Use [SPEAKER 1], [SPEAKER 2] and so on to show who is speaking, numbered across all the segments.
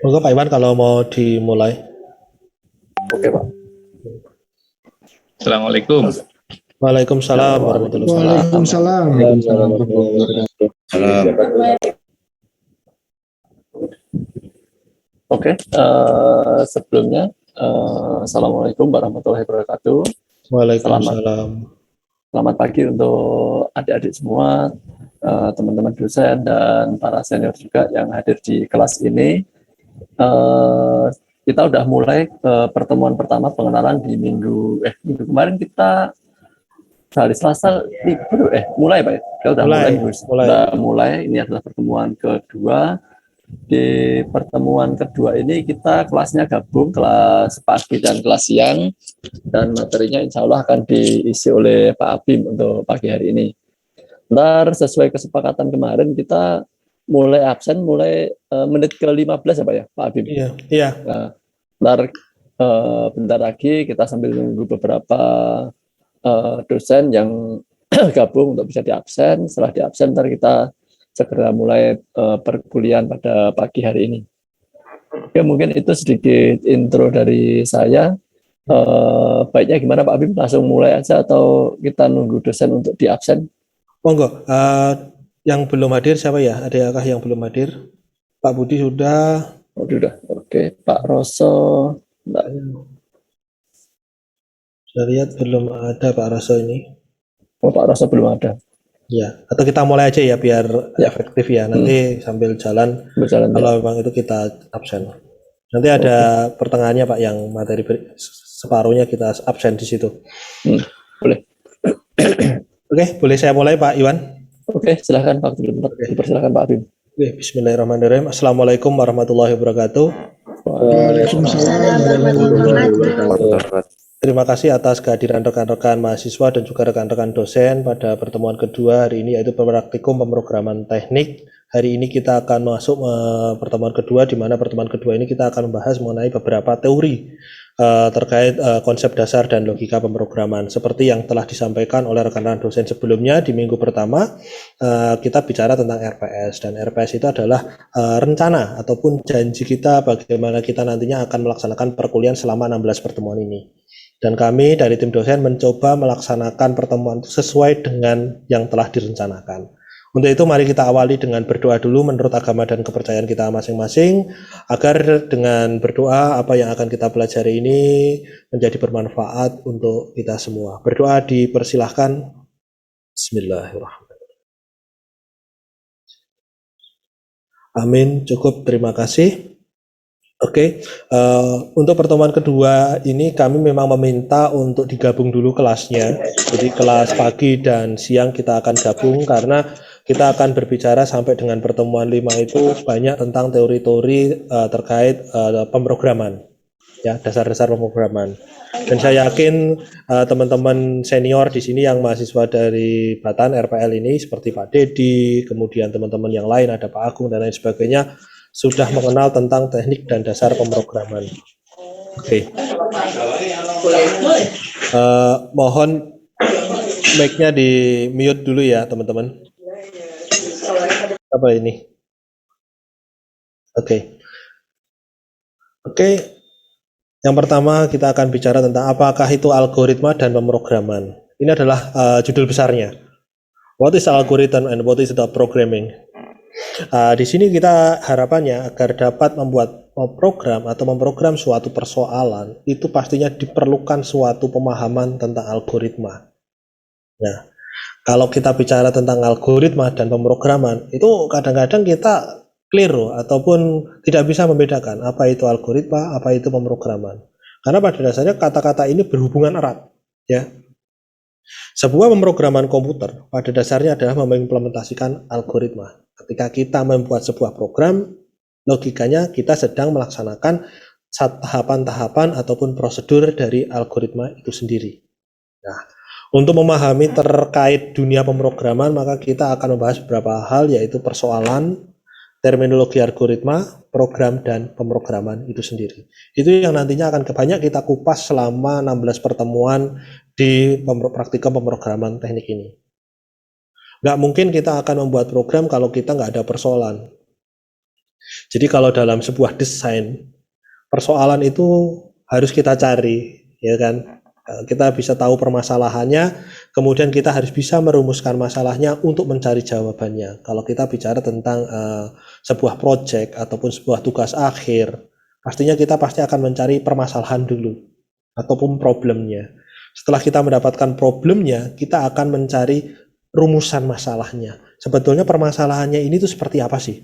[SPEAKER 1] Monggo Pak Iwan kalau mau dimulai.
[SPEAKER 2] Oke, Pak.
[SPEAKER 3] Assalamualaikum.
[SPEAKER 1] Waalaikumsalam warahmatullahi wabarakatuh.
[SPEAKER 4] Waalaikumsalam.
[SPEAKER 2] Oke, sebelumnya Assalamualaikum warahmatullahi wabarakatuh.
[SPEAKER 1] Waalaikumsalam.
[SPEAKER 2] Selamat pagi untuk adik-adik semua, teman-teman dosen dan para senior juga yang hadir di kelas ini. Kita udah mulai pertemuan pertama pengenalan di minggu kemarin kita hari Selasa libur mulai Pak. Kita udah mulai. Ini adalah pertemuan kedua. Di pertemuan kedua ini kita kelasnya gabung, kelas pagi dan kelas siang, dan materinya insya Allah akan diisi oleh Pak Abim untuk pagi hari ini. Ntar sesuai kesepakatan kemarin kita mulai absen mulai menit ke-15 ya Pak ya, Pak Abim?
[SPEAKER 1] Iya.
[SPEAKER 2] Nah, ntar bentar lagi kita sambil menunggu beberapa dosen yang gabung untuk bisa diabsen. Setelah diabsen ntar kita segera mulai perkuliahan pada pagi hari ini. Oke, mungkin itu sedikit intro dari saya. Baiknya gimana Pak Abim? Langsung mulai aja atau kita nunggu dosen untuk diabsen?
[SPEAKER 1] Monggo. Yang belum hadir siapa ya? Adakah yang belum hadir? Pak Budi sudah.
[SPEAKER 2] Oh, sudah. Oke, Pak Roso. Enggak.
[SPEAKER 1] Saya lihat belum ada Pak Roso ini.
[SPEAKER 2] Oh, Pak Roso belum ada.
[SPEAKER 1] Ya, atau kita mulai aja ya biar efektif ya. Nanti sambil jalan kalau memang itu kita absen. Nanti ada pertengahannya Pak yang materi separuhnya kita absen di situ.
[SPEAKER 2] Boleh.
[SPEAKER 1] Oke, boleh saya mulai Pak Iwan?
[SPEAKER 2] Oke, silakan Pak. Dipersilakan Pak Abim.
[SPEAKER 1] Oke, bismillahirrahmanirrahim. Assalamualaikum warahmatullahi wabarakatuh.
[SPEAKER 4] Waalaikumsalam warahmatullahi wabarakatuh.
[SPEAKER 1] Terima kasih atas kehadiran rekan-rekan mahasiswa dan juga rekan-rekan dosen pada pertemuan kedua hari ini, yaitu praktikum pemrograman teknik. Hari ini kita akan masuk pertemuan kedua, di mana pertemuan kedua ini kita akan membahas mengenai beberapa teori terkait konsep dasar dan logika pemrograman. Seperti yang telah disampaikan oleh rekan-rekan dosen sebelumnya di minggu pertama, kita bicara tentang RPS, dan RPS itu adalah rencana ataupun janji kita bagaimana kita nantinya akan melaksanakan perkuliahan selama 16 pertemuan ini. Dan kami dari tim dosen mencoba melaksanakan pertemuan itu sesuai dengan yang telah direncanakan. Untuk itu mari kita awali dengan berdoa dulu menurut agama dan kepercayaan kita masing-masing, agar dengan berdoa apa yang akan kita pelajari ini menjadi bermanfaat untuk kita semua. Berdoa dipersilahkan. Bismillahirrahmanirrahim. Amin. Cukup, terima kasih. Oke, untuk pertemuan kedua ini kami memang meminta untuk digabung dulu kelasnya. Jadi kelas pagi dan siang kita akan gabung karena kita akan berbicara sampai dengan pertemuan 5 itu banyak tentang teori-teori terkait pemrograman, ya, dasar-dasar pemrograman. Dan saya yakin teman-teman senior di sini yang mahasiswa dari Batan RPL ini seperti Pak Dedi, kemudian teman-teman yang lain ada Pak Agung dan lain sebagainya, sudah mengenal tentang teknik dan dasar pemrograman. Oke. Mohon mic-nya di mute dulu ya teman-teman. Apa ini? Oke. Yang pertama kita akan bicara tentang apakah itu algoritma dan pemrograman. Ini adalah judul besarnya. What is algorithm and what is the programming? Di sini kita harapannya agar dapat membuat program atau memprogram suatu persoalan itu pastinya diperlukan suatu pemahaman tentang algoritma. Nah, kalau kita bicara tentang algoritma dan pemrograman itu kadang-kadang kita keliru ataupun tidak bisa membedakan apa itu algoritma, apa itu pemrograman. Karena pada dasarnya kata-kata ini berhubungan erat, ya. Sebuah pemrograman komputer pada dasarnya adalah mengimplementasikan algoritma. Ketika kita membuat sebuah program, logikanya kita sedang melaksanakan tahapan-tahapan ataupun prosedur dari algoritma itu sendiri. Nah, untuk memahami terkait dunia pemrograman, maka kita akan membahas beberapa hal, yaitu persoalan, terminologi algoritma, program, dan pemrograman itu sendiri. Itu yang nantinya akan banyak kita kupas selama 16 pertemuan di praktikum pemrograman teknik ini. Nggak mungkin kita akan membuat program kalau kita nggak ada persoalan. Jadi kalau dalam sebuah desain, persoalan itu harus kita cari, ya kan? Kita bisa tahu permasalahannya, kemudian kita harus bisa merumuskan masalahnya untuk mencari jawabannya. Kalau kita bicara tentang sebuah proyek ataupun sebuah tugas akhir, pastinya kita pasti akan mencari permasalahan dulu ataupun problemnya. Setelah kita mendapatkan problemnya, kita akan mencari rumusan masalahnya. Sebetulnya permasalahannya ini tuh seperti apa sih?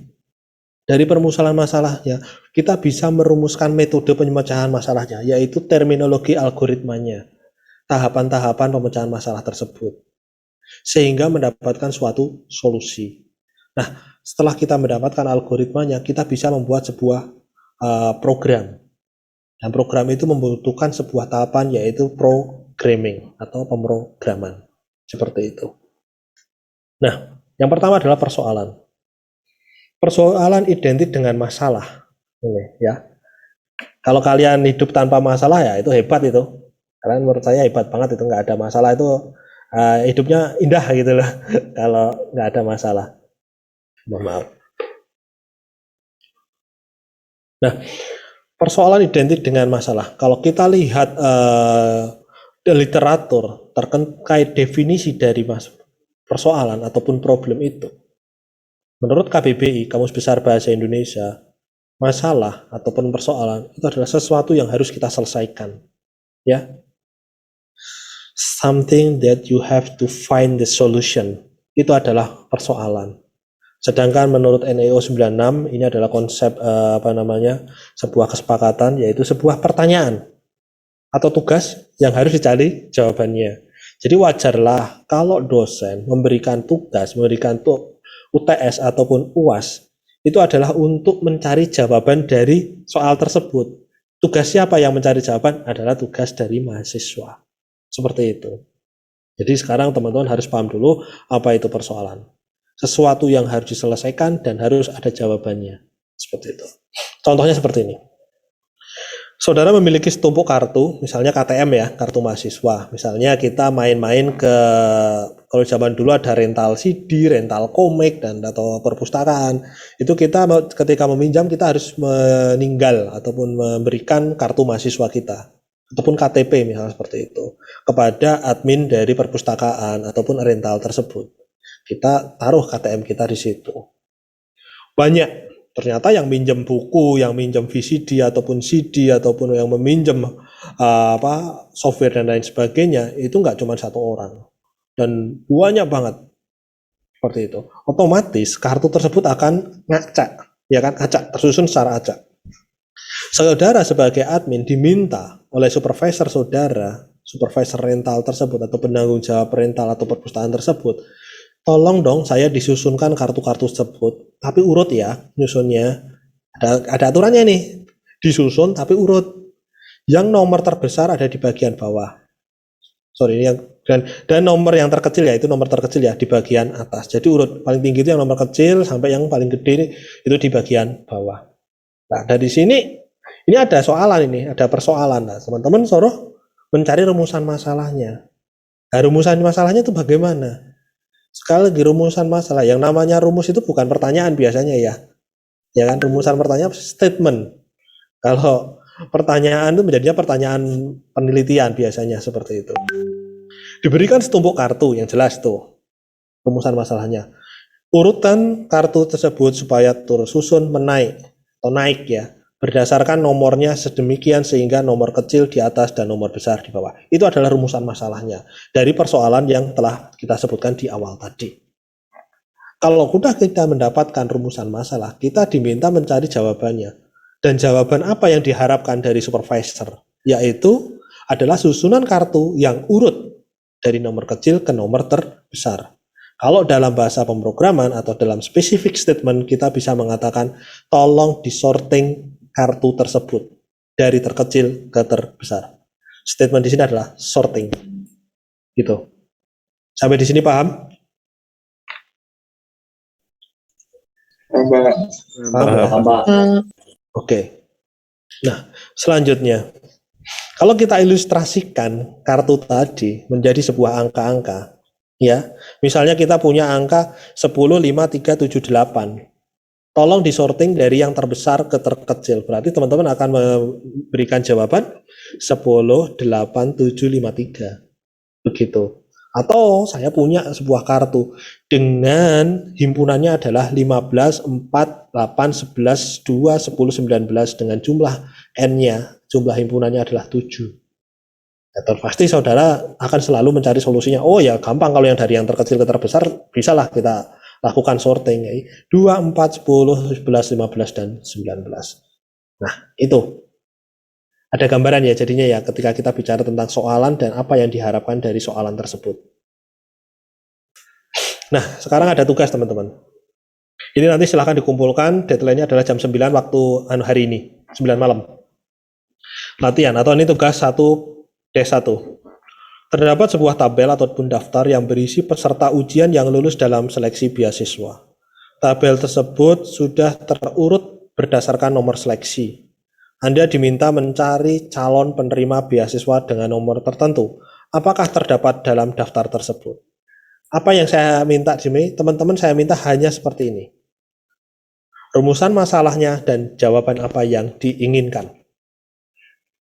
[SPEAKER 1] Dari permasalahan masalahnya, kita bisa merumuskan metode pemecahan masalahnya, yaitu terminologi algoritmanya, tahapan-tahapan pemecahan masalah tersebut, sehingga mendapatkan suatu solusi. Nah, setelah kita mendapatkan algoritmanya, kita bisa membuat sebuah program. Dan program itu membutuhkan sebuah tahapan, yaitu programming atau pemrograman. Seperti itu. Nah, yang pertama adalah persoalan. Persoalan identik dengan masalah. Ini, ya. Kalau kalian hidup tanpa masalah, ya itu hebat itu. Kalian menurut saya hebat banget itu, nggak ada masalah itu hidupnya indah gitu loh. Kalau nggak ada masalah. Mohon maaf. Nah, persoalan identik dengan masalah. Kalau kita lihat literatur terkait definisi dari persoalan ataupun problem itu, menurut KBBI, Kamus Besar Bahasa Indonesia, masalah ataupun persoalan itu adalah sesuatu yang harus kita selesaikan. Ya, something that you have to find the solution. Itu adalah persoalan. Sedangkan menurut NEO 96 ini adalah konsep sebuah kesepakatan, yaitu sebuah pertanyaan atau tugas yang harus dicari jawabannya. Jadi wajarlah kalau dosen memberikan tugas, memberikan UTS ataupun UAS, itu adalah untuk mencari jawaban dari soal tersebut. Tugas siapa yang mencari jawaban? Adalah tugas dari mahasiswa. Seperti itu. Jadi sekarang teman-teman harus paham dulu apa itu persoalan. Sesuatu yang harus diselesaikan dan harus ada jawabannya. Seperti itu. Contohnya seperti ini. Saudara memiliki setumpuk kartu, misalnya KTM ya, kartu mahasiswa. Misalnya kita main-main ke, kalau zaman dulu ada rental CD, rental komik, dan atau perpustakaan. Itu kita ketika meminjam kita harus meninggal ataupun memberikan kartu mahasiswa kita. Ataupun KTP misalnya seperti itu. Kepada admin dari perpustakaan ataupun rental tersebut. Kita taruh KTM kita di situ. Banyak. Ternyata yang minjem buku, yang minjem VCD ataupun CD ataupun yang meminjem software dan lain sebagainya itu nggak cuma satu orang dan banyak banget seperti itu. Otomatis kartu tersebut akan ngacak, ya kan, acak, tersusun secara acak. Saudara sebagai admin diminta oleh supervisor saudara, supervisor rental tersebut atau penanggung jawab rental atau perpustakaan tersebut, tolong dong saya disusunkan kartu-kartu tersebut, tapi urut ya nyusunnya. Ada aturannya nih, disusun tapi urut. Yang nomor terbesar ada di bagian bawah. Sorry, dan nomor yang terkecil ya itu nomor terkecil ya di bagian atas. Jadi urut paling tinggi itu yang nomor kecil sampai yang paling gede itu di bagian bawah. Nah dari sini ini ada soalan ini, ada persoalan. Nah, teman-teman suruh mencari rumusan masalahnya. Nah, rumusan masalahnya itu bagaimana? Sekali lagi rumusan masalah, yang namanya rumus itu bukan pertanyaan biasanya ya. Ya kan, rumusan pertanyaan statement. Kalau pertanyaan itu menjadinya pertanyaan penelitian biasanya seperti itu. Diberikan setumpuk kartu yang jelas tuh rumusan masalahnya. Urutan kartu tersebut supaya tersusun menaik atau naik ya. Berdasarkan nomornya sedemikian sehingga nomor kecil di atas dan nomor besar di bawah. Itu adalah rumusan masalahnya dari persoalan yang telah kita sebutkan di awal tadi. Kalau sudah kita mendapatkan rumusan masalah, kita diminta mencari jawabannya. Dan jawaban apa yang diharapkan dari supervisor? Yaitu adalah susunan kartu yang urut dari nomor kecil ke nomor terbesar. Kalau dalam bahasa pemrograman atau dalam specific statement kita bisa mengatakan tolong disorting kartu tersebut dari terkecil ke terbesar. Statement di sini adalah sorting. Gitu. Sampai di sini paham?
[SPEAKER 2] Paham.
[SPEAKER 1] Oke. Nah, selanjutnya kalau kita ilustrasikan kartu tadi menjadi sebuah angka-angka, ya. Misalnya kita punya angka 10, 5, 3, 7, 8. tolong disorting dari yang terbesar ke terkecil. Berarti teman-teman akan memberikan jawaban 10, 8, 7, 5, 3. Begitu. Atau saya punya sebuah kartu dengan himpunannya adalah 15, 4, 8, 11, 2, 10, 19 dengan jumlah N-nya, jumlah himpunannya adalah 7. Ya, pasti saudara akan selalu mencari solusinya. Oh ya gampang, kalau yang dari yang terkecil ke terbesar bisalah kita lakukan sorting. 2, 4, 10, 11, 15, dan 19. Nah itu. Ada gambaran ya jadinya ya ketika kita bicara tentang soalan dan apa yang diharapkan dari soalan tersebut. Nah, sekarang ada tugas teman-teman. Ini nanti silahkan dikumpulkan, deadline-nya adalah jam 9 waktu hari ini, 9 malam. Latihan, atau ini tugas 1-1. Terdapat sebuah tabel ataupun daftar yang berisi peserta ujian yang lulus dalam seleksi beasiswa. Tabel tersebut sudah terurut berdasarkan nomor seleksi. Anda diminta mencari calon penerima beasiswa dengan nomor tertentu. Apakah terdapat dalam daftar tersebut? Apa yang saya minta di sini, teman-teman, saya minta hanya seperti ini. Rumusan masalahnya dan jawaban apa yang diinginkan.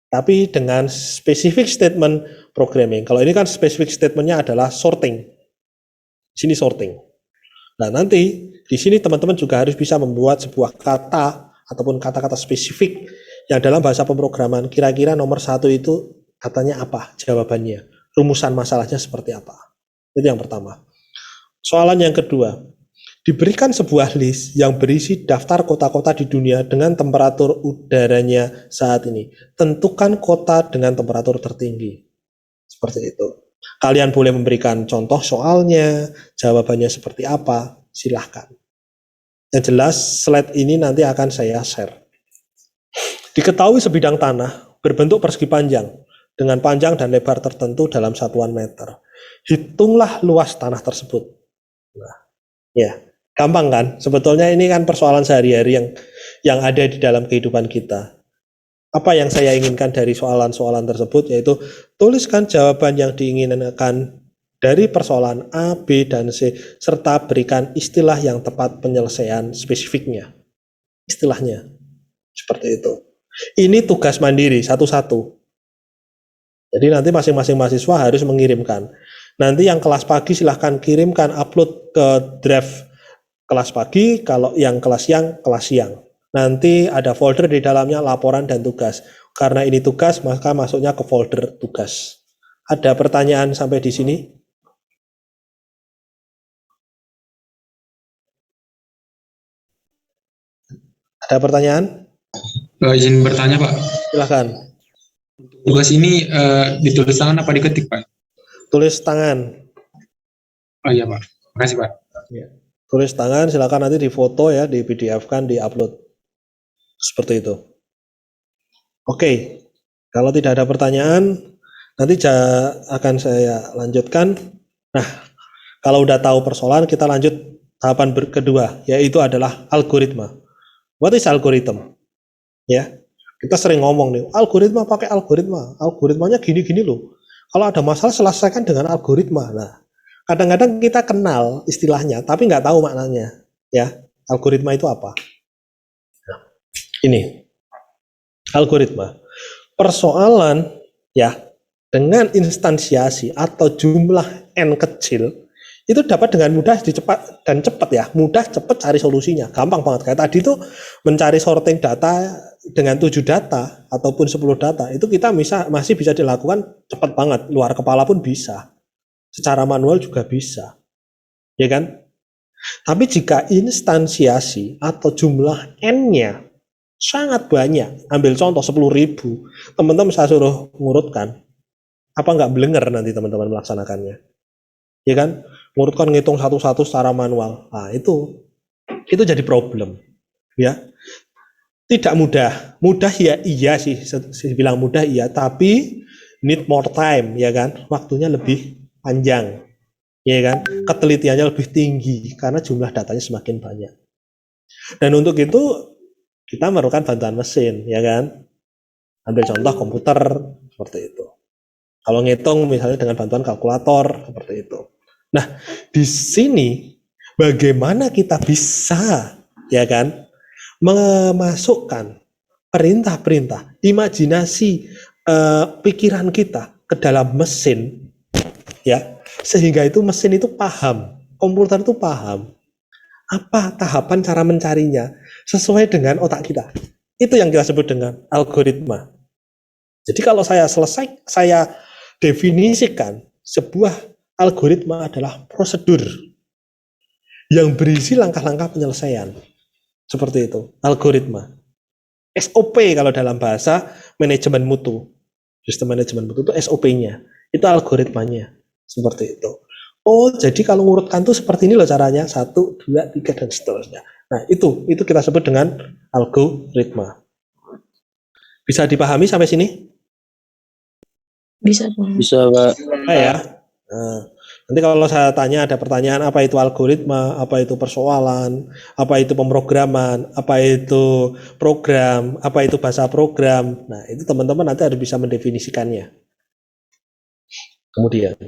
[SPEAKER 1] Tapi dengan specific statement programming. Kalau ini kan specific statementnya adalah sorting. Sini sorting. Nah nanti di sini teman-teman juga harus bisa membuat sebuah kata ataupun kata-kata spesifik yang dalam bahasa pemrograman kira-kira nomor 1 itu katanya apa jawabannya, rumusan masalahnya seperti apa. Itu yang pertama. Soalan yang kedua, diberikan sebuah list yang berisi daftar kota-kota di dunia dengan temperatur udaranya saat ini. Tentukan kota dengan temperatur tertinggi. Seperti itu. Kalian boleh memberikan contoh soalnya, jawabannya seperti apa, silahkan. Yang jelas slide ini nanti akan saya share. Diketahui sebidang tanah berbentuk persegi panjang dengan panjang dan lebar tertentu dalam satuan meter. Hitunglah luas tanah tersebut. Nah, ya, gampang kan? Sebetulnya ini kan persoalan sehari-hari yang ada di dalam kehidupan kita. Apa yang saya inginkan dari soalan-soalan tersebut yaitu tuliskan jawaban yang diinginkan dari persoalan A, B, dan C serta berikan istilah yang tepat penyelesaian spesifiknya. Istilahnya seperti itu. Ini tugas mandiri satu-satu. Jadi nanti masing-masing mahasiswa harus mengirimkan. Nanti yang kelas pagi silahkan kirimkan upload ke draft kelas pagi, kalau yang kelas siang, kelas siang. Nanti ada folder di dalamnya laporan dan tugas. Karena ini tugas, maka masuknya ke folder tugas. Ada pertanyaan sampai di sini? Ada pertanyaan?
[SPEAKER 3] Izin bertanya, Pak.
[SPEAKER 1] Silahkan.
[SPEAKER 3] Tugas ini ditulis tangan apa diketik, Pak?
[SPEAKER 1] Tulis tangan.
[SPEAKER 3] Oh iya, Pak. Makasih, Pak.
[SPEAKER 1] Ya. Tulis tangan, silakan nanti difoto ya, di PDF-kan, di-upload. Seperti itu. Oke. Kalau tidak ada pertanyaan, nanti akan saya lanjutkan. Nah, kalau udah tahu persoalan, kita lanjut tahapan kedua, yaitu adalah algoritma. What is algorithm? Ya, kita sering ngomong nih, algoritma pakai algoritma, algoritmanya gini-gini loh. Kalau ada masalah selesaikan dengan algoritma. Nah, kadang-kadang kita kenal istilahnya, tapi nggak tahu maknanya. Ya, algoritma itu apa? Nah, ini algoritma. Persoalan ya dengan instansiasi atau jumlah n kecil itu dapat dengan mudah cepat dan cepat ya, mudah cepat cari solusinya, gampang banget. Kayak tadi tuh mencari sorting data dengan 7 data ataupun 10 data itu kita masih bisa dilakukan cepat banget, luar kepala pun bisa, secara manual juga bisa, ya kan? Tapi jika instansiasi atau jumlah n-nya sangat banyak, ambil contoh 10.000, teman-teman saya suruh ngurutkan, apa nggak blenger nanti teman-teman melaksanakannya? Ya kan, ngurutkan ngitung satu-satu secara manual. Nah, itu jadi problem. Ya, tidak mudah. Mudah ya iya sih, saya bilang mudah iya, tapi need more time, ya kan? Waktunya lebih panjang, ya kan? Ketelitiannya lebih tinggi karena jumlah datanya semakin banyak. Dan untuk itu kita memerlukan bantuan mesin, ya kan? Ambil contoh komputer seperti itu. Kalau ngitung misalnya dengan bantuan kalkulator seperti itu. Nah, di sini bagaimana kita bisa ya kan? Memasukkan perintah-perintah, imajinasi pikiran kita ke dalam mesin, ya, sehingga itu mesin itu paham, komputer itu paham apa tahapan cara mencarinya sesuai dengan otak kita. Itu yang kita sebut dengan algoritma. Jadi kalau saya definisikan sebuah algoritma adalah prosedur yang berisi langkah-langkah penyelesaian. Seperti itu, algoritma. SOP kalau dalam bahasa manajemen mutu. Sistem manajemen mutu itu SOP-nya. Itu algoritmanya. Seperti itu. Oh, jadi kalau ngurutkan tuh seperti ini loh caranya. 1, 2, 3, dan seterusnya. Nah, itu kita sebut dengan algoritma. Bisa dipahami sampai sini?
[SPEAKER 5] Bisa, Pak.
[SPEAKER 4] Bisa, Pak.
[SPEAKER 1] Ya. Nah, nanti kalau saya tanya ada pertanyaan apa itu algoritma, apa itu persoalan, apa itu pemrograman, apa itu program, apa itu bahasa program. Nah, itu teman-teman nanti harus bisa mendefinisikannya. Kemudian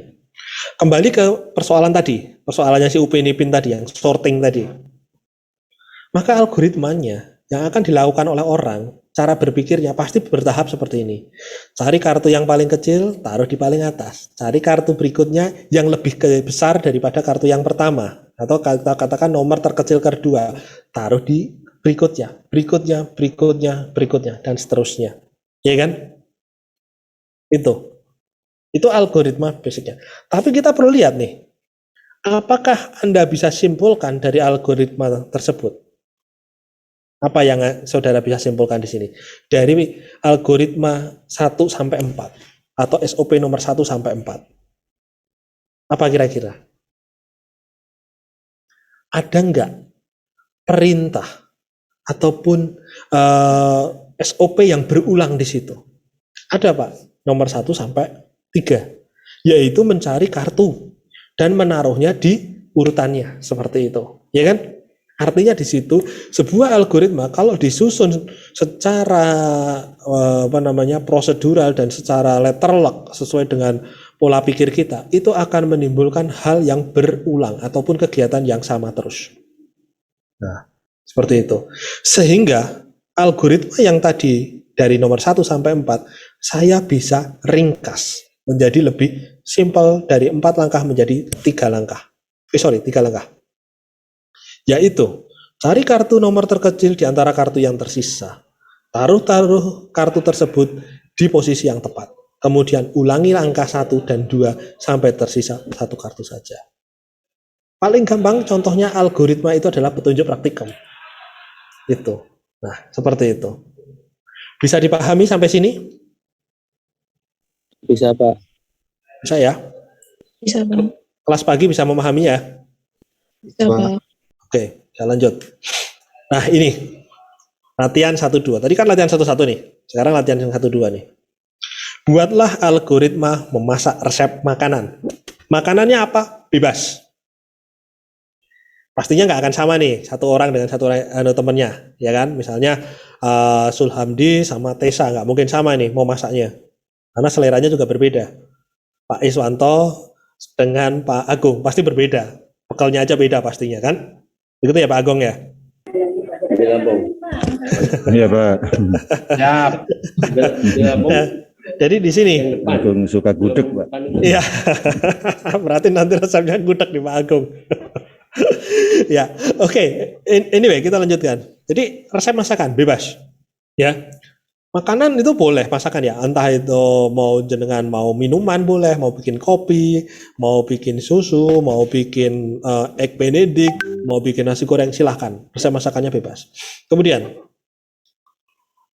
[SPEAKER 1] kembali ke persoalan tadi, persoalannya si Upin Ipin tadi yang sorting tadi. Maka algoritmanya yang akan dilakukan oleh orang, cara berpikirnya pasti bertahap seperti ini. Cari kartu yang paling kecil, taruh di paling atas. Cari kartu berikutnya yang lebih besar daripada kartu yang pertama. Atau kita katakan nomor terkecil kedua, taruh di berikutnya, dan seterusnya. Ya kan? Itu algoritma basicnya. Tapi kita perlu lihat nih, apakah Anda bisa simpulkan dari algoritma tersebut? Apa yang saudara bisa simpulkan di sini? Dari algoritma 1 sampai 4 atau SOP nomor 1 sampai 4. Apa kira-kira? Ada enggak perintah ataupun SOP yang berulang di situ? Ada, Pak. Nomor 1 sampai 3. Yaitu mencari kartu dan menaruhnya di urutannya seperti itu. Ya kan? Artinya di situ sebuah algoritma kalau disusun secara prosedural dan secara letterlock sesuai dengan pola pikir kita, itu akan menimbulkan hal yang berulang ataupun kegiatan yang sama terus. Nah, seperti itu. Sehingga algoritma yang tadi dari nomor 1 sampai 4 saya bisa ringkas menjadi lebih simpel dari 4 langkah menjadi 3 langkah. 3 langkah. Yaitu cari kartu nomor terkecil di antara kartu yang tersisa. Taruh kartu tersebut di posisi yang tepat. Kemudian ulangi angka 1 dan 2 sampai tersisa 1 kartu saja. Paling gampang contohnya algoritma itu adalah petunjuk praktikum. Itu. Nah, seperti itu. Bisa dipahami sampai sini?
[SPEAKER 4] Bisa, Pak.
[SPEAKER 1] Bisa ya?
[SPEAKER 5] Bisa, Pak.
[SPEAKER 1] Kelas pagi bisa memahami ya?
[SPEAKER 5] Bisa, Pak.
[SPEAKER 1] Oke, saya lanjut. Nah, ini latihan 1-2. Tadi kan latihan 1-1 nih. Sekarang latihan yang 1-2 nih. Buatlah algoritma memasak resep makanan. Makanannya apa? Bebas. Pastinya nggak akan sama nih satu orang dengan satu temennya, ya kan? Misalnya Sulhamdi sama Tessa nggak mungkin sama nih mau masaknya, karena seleranya juga berbeda. Pak Iswanto dengan Pak Agung pasti berbeda, bekalnya aja beda pastinya kan? Begitu ya Pak Agung ya?
[SPEAKER 6] Iya, Pak.
[SPEAKER 2] Siap.
[SPEAKER 1] Jadi di sini
[SPEAKER 6] Agung suka gudeg, Pak.
[SPEAKER 1] Iya. Berarti nanti resepnya gudeg nih Pak Agung. Ya, oke. Anyway, kita lanjutkan. Jadi resep masakan bebas. Ya. Makanan itu boleh masakan ya, entah itu mau jenengan mau minuman boleh, mau bikin kopi, mau bikin susu, mau bikin egg benedict, mau bikin nasi goreng, silahkan. Resep masakannya bebas. Kemudian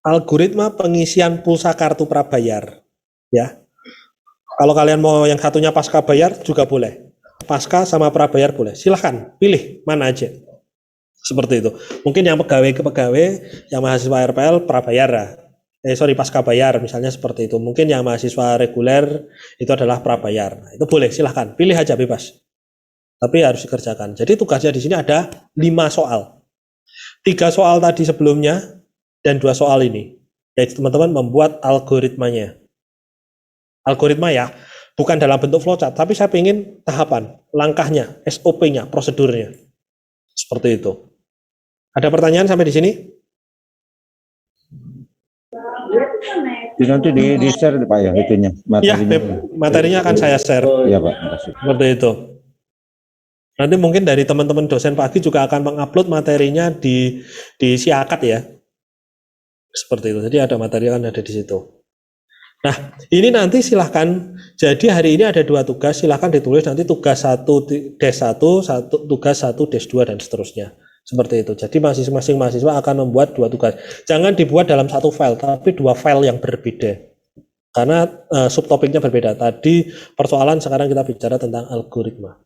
[SPEAKER 1] algoritma pengisian pulsa kartu prabayar, ya. Kalau kalian mau yang satunya pasca bayar juga boleh. Pasca sama prabayar boleh. Silahkan pilih mana aja. Seperti itu. Mungkin yang pegawai ke pegawai, yang mahasiswa RPL prabayar ya. Pasca bayar misalnya seperti itu. Mungkin yang mahasiswa reguler itu adalah prabayar. Nah, itu boleh, silahkan. Pilih aja bebas. Tapi harus dikerjakan. Jadi tugasnya di sini ada 5 soal. 3 soal tadi sebelumnya dan 2 soal ini. Yaitu teman-teman membuat algoritmanya. Algoritma ya, bukan dalam bentuk flowchart, tapi saya ingin tahapan, langkahnya, SOP-nya, prosedurnya. Seperti itu. Ada pertanyaan sampai di sini?
[SPEAKER 6] Nanti di share Pak ya itunya
[SPEAKER 1] Ya,
[SPEAKER 6] materinya.
[SPEAKER 1] materinya akan saya share.
[SPEAKER 6] Iya Pak, makasih.
[SPEAKER 1] Seperti itu. Nanti mungkin dari teman-teman dosen pagi juga akan mengupload materinya di Siakat ya. Seperti itu. Jadi ada materi kan ada di situ. Nah, ini nanti silahkan. Jadi hari ini ada 2 tugas. Silahkan ditulis nanti tugas 1-1, tugas 1-2 dan seterusnya. Seperti itu. Jadi masing-masing mahasiswa akan membuat 2 tugas. Jangan dibuat dalam 1 file, tapi 2 file yang berbeda. Karena subtopiknya berbeda. Tadi persoalan, sekarang kita bicara tentang algoritma.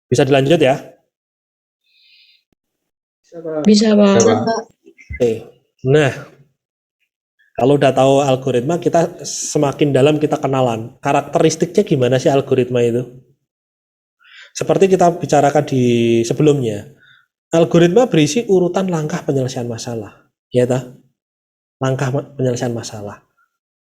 [SPEAKER 1] Bisa dilanjut ya?
[SPEAKER 5] Bisa, Pak.
[SPEAKER 1] Oke. Nah, kalau udah tahu algoritma, kita semakin dalam kita kenalan. Karakteristiknya gimana sih algoritma itu? Seperti kita bicarakan di sebelumnya, algoritma berisi urutan langkah penyelesaian masalah. Ya toh? Langkah penyelesaian masalah.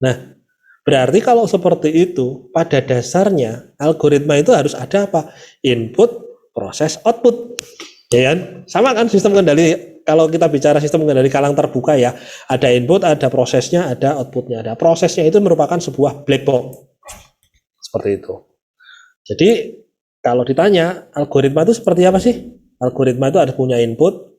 [SPEAKER 1] Nah, berarti kalau seperti itu, pada dasarnya algoritma itu harus ada apa? Input, proses, output. Ya kan? Sama kan sistem kendali, kalau kita bicara sistem kendali kalang terbuka ya, ada input, ada prosesnya, ada outputnya. Ada prosesnya itu merupakan sebuah black box. Seperti itu. Jadi kalau ditanya algoritma itu seperti apa sih? Algoritma itu ada punya input,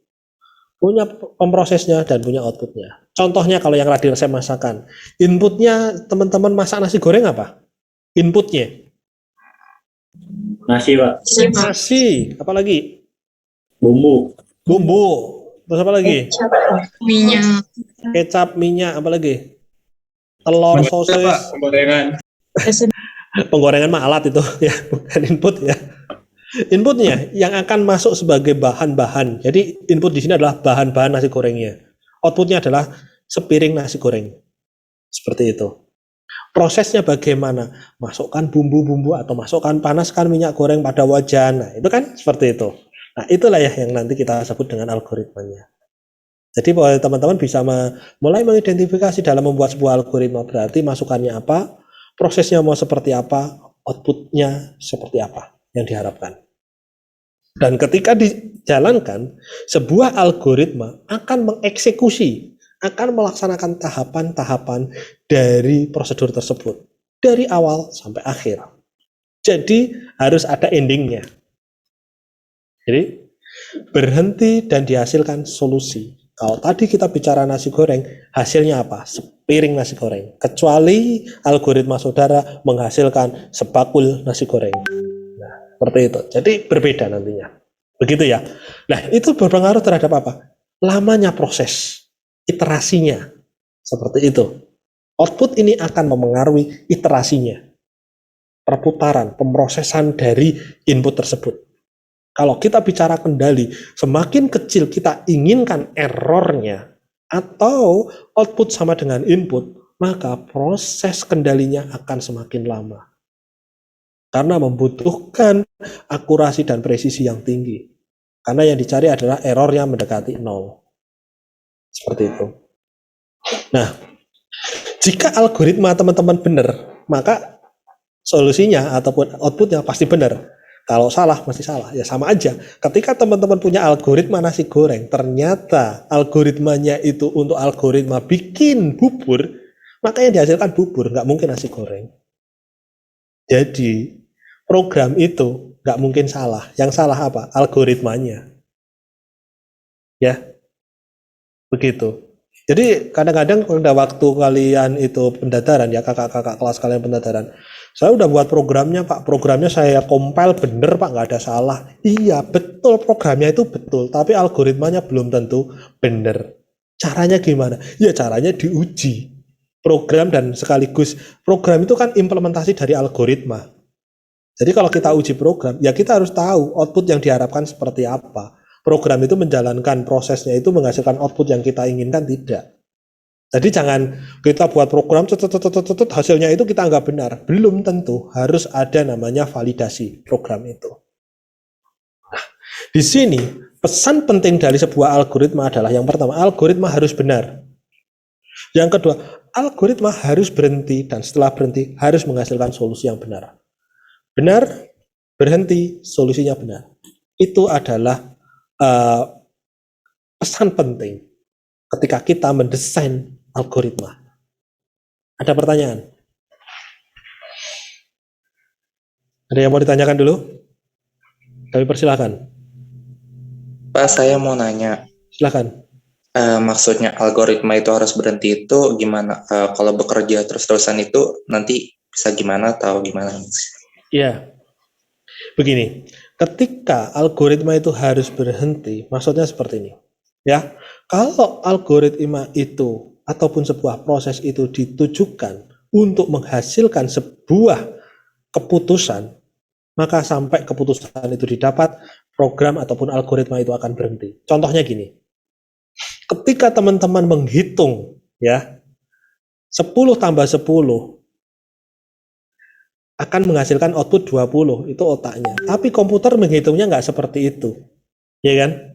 [SPEAKER 1] punya pemrosesnya, dan punya outputnya. Contohnya kalau yang tadi resep masakan, inputnya teman-teman masak nasi goreng apa? Inputnya
[SPEAKER 7] Nasi, Pak.
[SPEAKER 1] nasi, apa lagi?
[SPEAKER 7] Bumbu.
[SPEAKER 1] Bumbu. Terus apa lagi?
[SPEAKER 5] Minyak.
[SPEAKER 1] Kecap, minyak, apa lagi? Telur, sosis.
[SPEAKER 3] Penggorengan.
[SPEAKER 1] Penggorengan mah alat itu ya, bukan input ya. Inputnya yang akan masuk sebagai bahan-bahan. Jadi input di sini adalah bahan-bahan nasi gorengnya. Outputnya adalah sepiring nasi goreng. Seperti itu. Prosesnya bagaimana? Masukkan bumbu-bumbu atau masukkan panaskan minyak goreng pada wajan. Nah, itu kan seperti itu. Nah, itulah ya yang nanti kita sebut dengan algoritmanya. Jadi bahwa teman-teman bisa mulai mengidentifikasi dalam membuat sebuah algoritma, berarti masukannya apa, prosesnya mau seperti apa, outputnya seperti apa yang diharapkan. Dan ketika dijalankan, sebuah algoritma akan mengeksekusi, akan melaksanakan tahapan-tahapan dari prosedur tersebut, dari awal sampai akhir. Jadi harus ada endingnya. Jadi berhenti dan dihasilkan solusi. Kalau tadi kita bicara nasi goreng, hasilnya apa? Sepiring nasi goreng. Kecuali algoritma saudara menghasilkan sebakul nasi goreng. Nah, seperti itu. Jadi berbeda nantinya. Begitu ya. Nah, itu berpengaruh terhadap apa? Lamanya proses, iterasinya. Seperti itu. Output ini akan memengaruhi iterasinya. Perputaran, pemrosesan dari input tersebut. Kalau kita bicara kendali, semakin kecil kita inginkan errornya atau output sama dengan input, maka proses kendalinya akan semakin lama. Karena membutuhkan akurasi dan presisi yang tinggi. Karena yang dicari adalah errornya mendekati 0. Seperti itu. Nah, jika algoritma teman-teman benar, maka solusinya ataupun outputnya pasti benar. Kalau salah, mesti salah. Ya sama aja. Ketika teman-teman punya algoritma nasi goreng, ternyata algoritmanya itu untuk algoritma bikin bubur, maka yang dihasilkan bubur, nggak mungkin nasi goreng. Jadi, program itu nggak mungkin salah. Yang salah apa? Algoritmanya. Ya, begitu. Jadi kadang-kadang pada waktu kalian itu pendadaran, ya kakak-kakak kelas kalian pendadaran, saya udah buat programnya Pak, programnya saya compile bener Pak, nggak ada salah. Iya betul, programnya itu betul, tapi algoritmanya belum tentu bener. Caranya gimana? Ya caranya diuji. Program dan sekaligus program itu kan implementasi dari algoritma. Jadi kalau kita uji program, ya kita harus tahu output yang diharapkan seperti apa. Program itu menjalankan prosesnya itu menghasilkan output yang kita inginkan, tidak. Jadi jangan kita buat program hasilnya itu kita anggap benar. Belum tentu, harus ada namanya validasi program itu. Nah, di sini pesan penting dari sebuah algoritma adalah yang pertama, algoritma harus benar. Yang kedua, algoritma harus berhenti dan setelah berhenti harus menghasilkan solusi yang benar. Benar, berhenti, solusinya benar. Itu adalah pesan penting ketika kita mendesain algoritma. Ada pertanyaan? Ada yang mau ditanyakan dulu? Kami persilahkan.
[SPEAKER 7] Pak, saya mau nanya,
[SPEAKER 1] Silahkan.
[SPEAKER 7] maksudnya algoritma itu harus berhenti itu gimana? Kalau bekerja terus-terusan itu nanti bisa gimana atau gimana?
[SPEAKER 1] Iya. Begini, ketika algoritma itu harus berhenti, maksudnya seperti ini. Ya, kalau algoritma itu ataupun sebuah proses itu ditujukan untuk menghasilkan sebuah keputusan, maka sampai keputusan itu didapat, program ataupun algoritma itu akan berhenti. Contohnya gini, ketika teman-teman menghitung ya 10 tambah 10 akan menghasilkan output 20, itu otaknya. Tapi komputer menghitungnya nggak seperti itu, ya kan?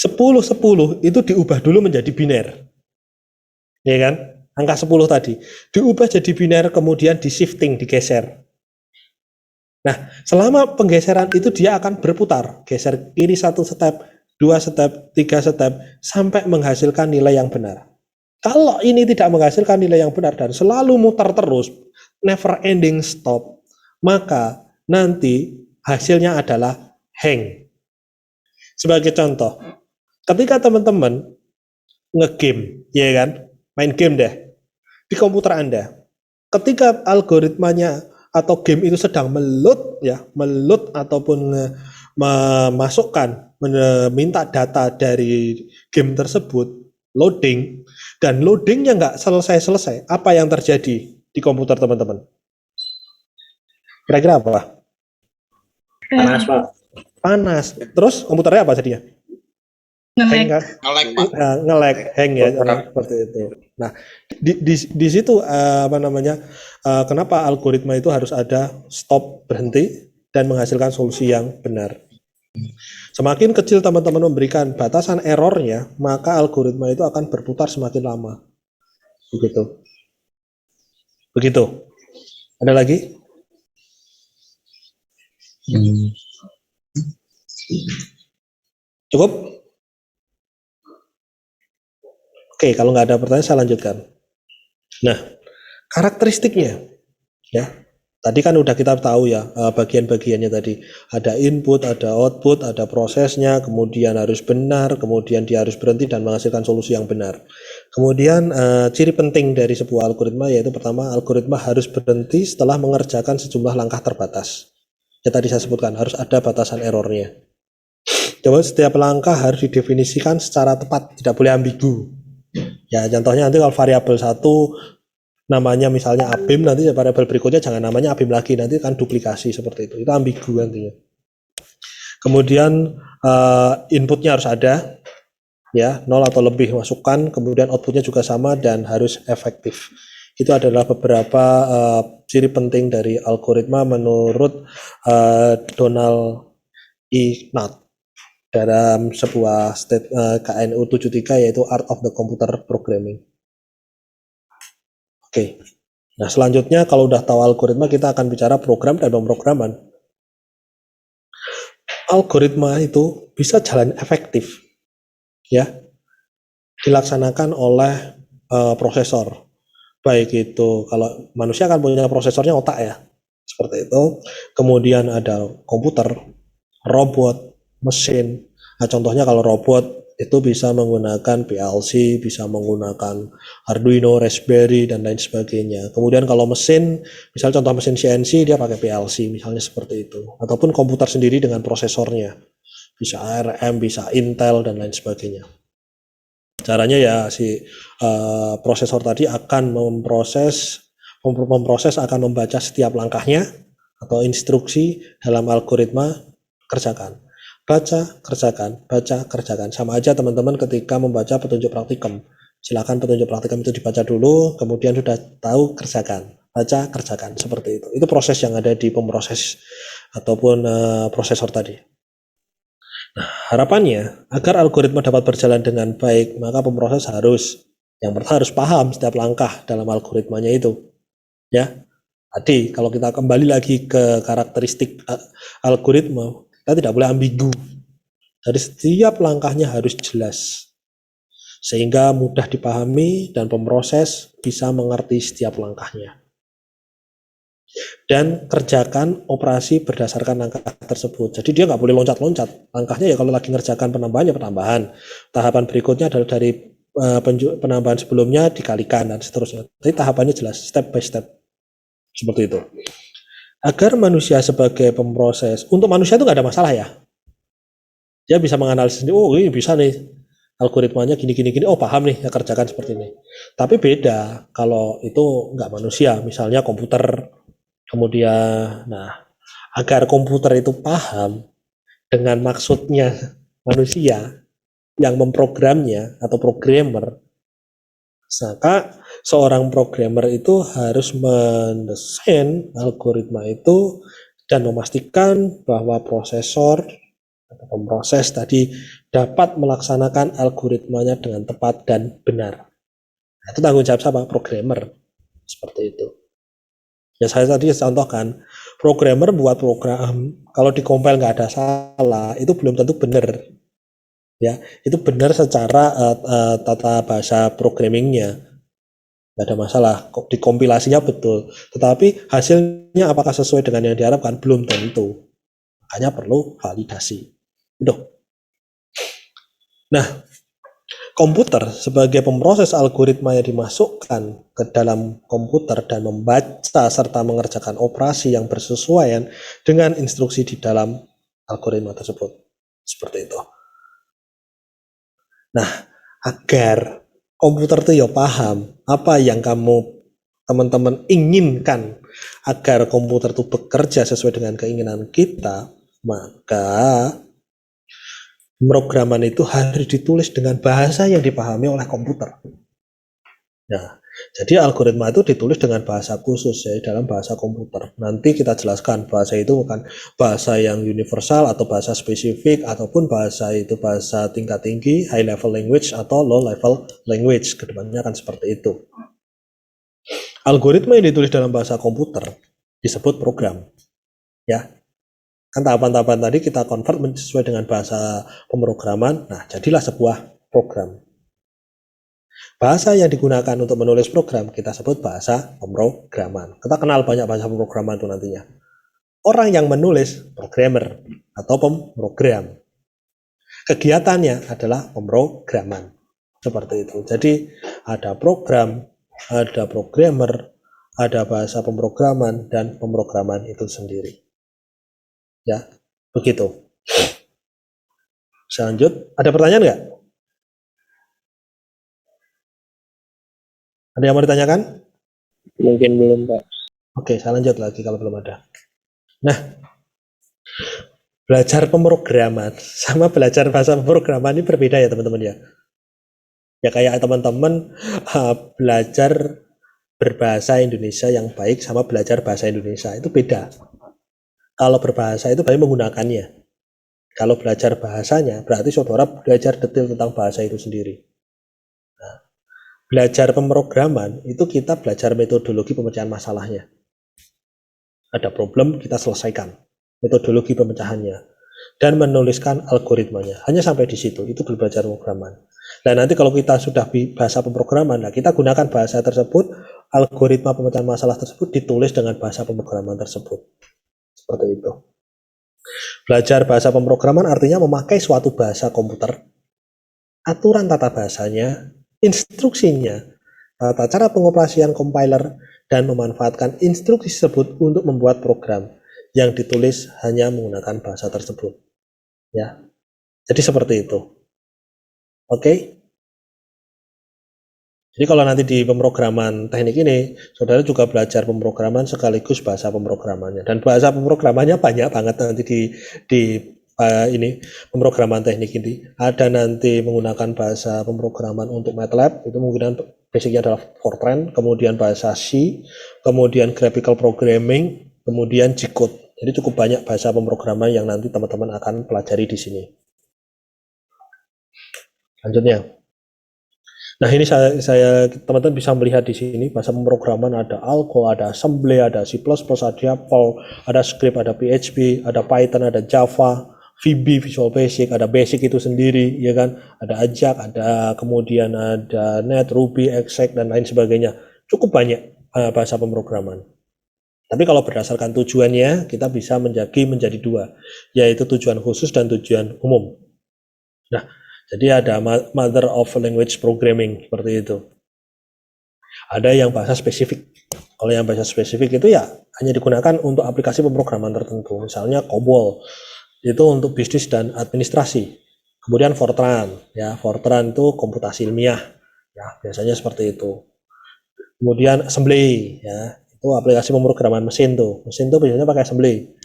[SPEAKER 1] 10 itu diubah dulu menjadi biner, ya kan? Angka 10 tadi diubah jadi biner, kemudian di shifting, digeser. Nah, selama penggeseran itu dia akan berputar, geser kiri 1 step, 2 step, 3 step, sampai menghasilkan nilai yang benar. Kalau ini tidak menghasilkan nilai yang benar dan selalu mutar terus, never ending stop, maka nanti hasilnya adalah hang. Sebagai contoh, ketika teman-teman nge-game, ya kan, main game deh, di komputer Anda, ketika algoritmanya atau game itu sedang meload ataupun memasukkan, meminta data dari game tersebut, loading, dan loadingnya nggak selesai-selesai, apa yang terjadi di komputer teman-teman? Kira-kira apa?
[SPEAKER 5] Panas, Pak.
[SPEAKER 1] Panas. Terus komputernya apa jadinya? Hang kan? Nge-lag, hang ya, seperti itu. Nah, di situ kenapa algoritma itu harus ada stop, berhenti, dan menghasilkan solusi yang benar. Semakin kecil teman-teman memberikan batasan errornya, maka algoritma itu akan berputar semakin lama. Begitu. Ada lagi? Cukup? Oke, kalau nggak ada pertanyaan saya lanjutkan. Nah, karakteristiknya, ya. Tadi kan udah kita tahu ya bagian-bagiannya tadi. Ada input, ada output, ada prosesnya, kemudian harus benar, kemudian dia harus berhenti dan menghasilkan solusi yang benar. Kemudian ciri penting dari sebuah algoritma yaitu pertama, algoritma harus berhenti setelah mengerjakan sejumlah langkah terbatas. Ya tadi saya sebutkan harus ada batasan errornya. Jadi setiap langkah harus didefinisikan secara tepat, tidak boleh ambigu. Ya contohnya nanti kalau variabel 1 namanya misalnya abim, nanti variabel berikutnya jangan namanya abim lagi, nanti kan duplikasi seperti itu ambigu nantinya. Kemudian inputnya harus ada, ya 0 atau lebih masukkan, kemudian outputnya juga sama dan harus efektif. Itu adalah beberapa ciri penting dari algoritma menurut Donald E. Knuth dalam sebuah KNU 73 yaitu Art of the Computer Programming. Oke. Nah, selanjutnya kalau udah tahu algoritma, kita akan bicara program dan pemrograman. Algoritma itu bisa jalan efektif, ya, dilaksanakan oleh prosesor. Baik itu kalau manusia kan punya prosesornya otak ya, seperti itu. Kemudian ada komputer, robot, mesin. Nah, contohnya kalau robot itu bisa menggunakan PLC, bisa menggunakan Arduino, Raspberry, dan lain sebagainya. Kemudian kalau mesin, misal contoh mesin CNC, dia pakai PLC, misalnya seperti itu. Ataupun komputer sendiri dengan prosesornya. Bisa ARM, bisa Intel, dan lain sebagainya. Caranya ya si prosesor tadi akan memproses akan membaca setiap langkahnya atau instruksi dalam algoritma kerjakan. Baca, kerjakan, baca, kerjakan. Sama aja teman-teman ketika membaca petunjuk praktikum. Silakan petunjuk praktikum itu dibaca dulu, kemudian sudah tahu kerjakan. Baca, kerjakan, seperti itu. Itu proses yang ada di pemproses ataupun prosesor tadi. Nah, harapannya agar algoritma dapat berjalan dengan baik, maka pemroses yang pertama harus paham setiap langkah dalam algoritmanya itu. Ya. Tadi kalau kita kembali lagi ke karakteristik algoritma, kita tidak boleh ambigu. Jadi setiap langkahnya harus jelas, sehingga mudah dipahami dan pemroses bisa mengerti setiap langkahnya. Dan kerjakan operasi berdasarkan langkah tersebut. Jadi dia nggak boleh loncat-loncat. Langkahnya ya kalau lagi ngerjakan penambahan ya penambahan. Tahapan berikutnya adalah dari penambahan sebelumnya dikalikan dan seterusnya. Jadi tahapannya jelas, step by step. Seperti itu. Agar manusia sebagai pemroses, untuk manusia itu nggak ada masalah ya. Dia bisa menganalisis, oh ini bisa nih, algoritmanya gini, oh paham nih, ya kerjakan seperti ini. Tapi beda kalau itu nggak manusia, misalnya komputer. Kemudian, agar komputer itu paham dengan maksudnya manusia yang memprogramnya atau programmer, maka seorang programmer itu harus mendesain algoritma itu dan memastikan bahwa prosesor atau pemroses tadi dapat melaksanakan algoritmanya dengan tepat dan benar. Nah, itu tanggung jawab siapa? Programmer. Seperti itu. Ya saya tadi contohkan, programmer buat program, kalau dikompil nggak ada salah, itu belum tentu benar. Ya, itu benar secara tata bahasa programmingnya, nggak ada masalah. Dikompilasinya betul, tetapi hasilnya apakah sesuai dengan yang diharapkan belum tentu. Makanya perlu validasi. Udah. Nah, komputer sebagai pemroses algoritma yang dimasukkan ke dalam komputer dan membaca serta mengerjakan operasi yang bersesuaian dengan instruksi di dalam algoritma tersebut. Seperti itu. Nah, agar komputer itu ya paham apa yang teman-teman inginkan agar komputer itu bekerja sesuai dengan keinginan kita, maka pemrograman itu harus ditulis dengan bahasa yang dipahami oleh komputer. Nah, jadi algoritma itu ditulis dengan bahasa khusus ya dalam bahasa komputer. Nanti kita jelaskan bahasa itu bukan bahasa yang universal atau bahasa spesifik ataupun bahasa itu bahasa tingkat tinggi, high level language atau low level language. Kedepannya akan seperti itu. Algoritma yang ditulis dalam bahasa komputer disebut program. Ya. Kan tahapan-tahapan tadi kita convert sesuai dengan bahasa pemrograman, nah jadilah sebuah program. Bahasa yang digunakan untuk menulis program kita sebut bahasa pemrograman. Kita kenal banyak bahasa pemrograman itu nantinya. Orang yang menulis programmer atau pemrogram. Kegiatannya adalah pemrograman. Seperti itu. Jadi ada program, ada programmer, ada bahasa pemrograman dan pemrograman itu sendiri. Ya, begitu. Saya lanjut. Ada pertanyaan nggak? Ada yang mau ditanyakan?
[SPEAKER 5] Mungkin belum, Pak.
[SPEAKER 1] Oke, saya lanjut lagi kalau belum ada. Nah, belajar pemrograman sama belajar bahasa pemrograman ini berbeda ya teman-teman ya. Ya kayak teman-teman belajar berbahasa Indonesia yang baik sama belajar bahasa Indonesia itu beda. Kalau berbahasa itu banyak menggunakannya. Kalau belajar bahasanya, berarti saudara belajar detail tentang bahasa itu sendiri. Nah, belajar pemrograman, itu kita belajar metodologi pemecahan masalahnya. Ada problem, kita selesaikan. Metodologi pemecahannya. Dan menuliskan algoritmanya. Hanya sampai di situ, itu belajar pemrograman. Dan nanti kalau kita sudah bahasa pemrograman, nah kita gunakan bahasa tersebut, algoritma pemecahan masalah tersebut ditulis dengan bahasa pemrograman tersebut. Seperti itu. Belajar bahasa pemrograman artinya memakai suatu bahasa komputer, aturan tata bahasanya, instruksinya, tata cara pengoperasian compiler, dan memanfaatkan instruksi tersebut untuk membuat program yang ditulis hanya menggunakan bahasa tersebut. Ya, jadi seperti itu. Oke. Jadi kalau nanti di pemrograman teknik ini, saudara juga belajar pemrograman sekaligus bahasa pemrogramannya. Dan bahasa pemrogramannya banyak banget nanti di ini pemrograman teknik ini. Ada nanti menggunakan bahasa pemrograman untuk MATLAB, itu mungkin basicnya adalah Fortran, kemudian bahasa C, kemudian graphical programming, kemudian G-code. Jadi cukup banyak bahasa pemrograman yang nanti teman-teman akan pelajari di sini. Lanjutnya. Nah ini saya teman-teman bisa melihat di sini bahasa pemrograman ada Algo, ada Assembly, ada C++, ada Perl, ada Script, ada PHP, ada Python, ada Java, VB, Visual Basic, ada Basic itu sendiri, ya kan? Ada Ajax, ada kemudian ada Net, Ruby, Exec dan lain sebagainya. Cukup banyak bahasa pemrograman. Tapi kalau berdasarkan tujuannya, kita bisa menjadi dua, yaitu tujuan khusus dan tujuan umum. Nah, jadi ada Mother of Language Programming seperti itu. Ada yang bahasa spesifik. Kalau yang bahasa spesifik itu ya hanya digunakan untuk aplikasi pemrograman tertentu. Misalnya COBOL, itu untuk bisnis dan administrasi. Kemudian Fortran, ya Fortran itu komputasi ilmiah, ya biasanya seperti itu. Kemudian assembly, ya itu aplikasi pemrograman mesin tuh. Mesin tuh biasanya pakai assembly.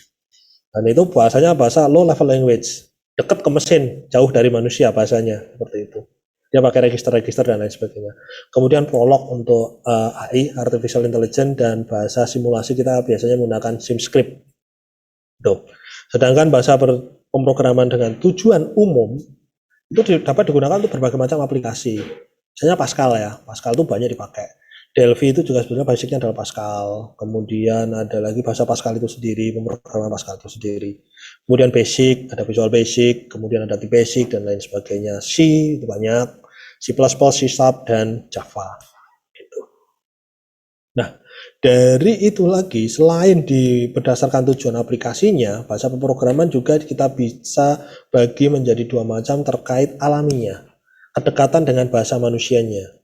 [SPEAKER 1] Dan itu bahasanya bahasa low level language, dekat ke mesin, jauh dari manusia bahasanya seperti itu. Dia pakai register-register dan lain sebagainya. Kemudian Prolog untuk AI, Artificial Intelligence, dan bahasa simulasi kita biasanya menggunakan SimScript. Tuh. Sedangkan bahasa pemrograman dengan tujuan umum itu dapat digunakan untuk berbagai macam aplikasi. Misalnya Pascal ya, Pascal itu banyak dipakai. Delphi itu juga sebenarnya basicnya adalah Pascal. Kemudian ada lagi bahasa Pascal itu sendiri, pemrograman Pascal itu sendiri. Kemudian Basic, ada Visual Basic, kemudian ada T-Basic dan lain sebagainya. C itu banyak, C++, C#, dan Java. Gitu. Nah, dari itu lagi, selain berdasarkan tujuan aplikasinya, bahasa pemrograman juga kita bisa bagi menjadi dua macam terkait alaminya, kedekatan dengan bahasa manusianya.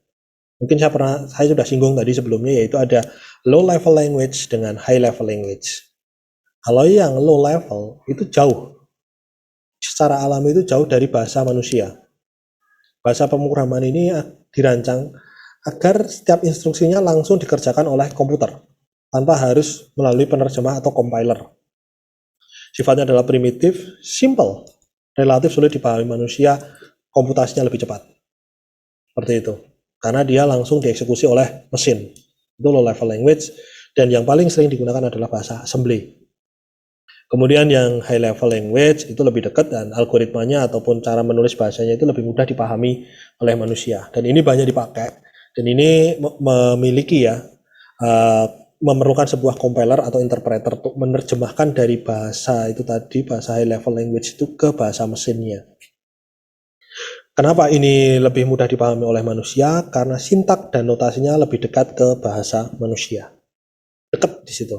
[SPEAKER 1] Mungkin saya sudah singgung tadi sebelumnya, yaitu ada low level language dengan high level language. Kalau yang low level itu jauh, secara alami itu jauh dari bahasa manusia. Bahasa pemrograman ini dirancang agar setiap instruksinya langsung dikerjakan oleh komputer tanpa harus melalui penerjemah atau compiler. Sifatnya adalah primitif, simple, relatif sulit dipahami manusia, komputasinya lebih cepat. Seperti itu. Karena dia langsung dieksekusi oleh mesin. Itu low level language, dan yang paling sering digunakan adalah bahasa assembly. Kemudian yang high level language itu lebih dekat dan algoritmanya ataupun cara menulis bahasanya itu lebih mudah dipahami oleh manusia. Dan ini banyak dipakai. Dan ini memiliki ya, memerlukan sebuah compiler atau interpreter untuk menerjemahkan dari bahasa itu tadi, bahasa high level language itu ke bahasa mesinnya. Kenapa ini lebih mudah dipahami oleh manusia? Karena sintak dan notasinya lebih dekat ke bahasa manusia. Dekat di situ.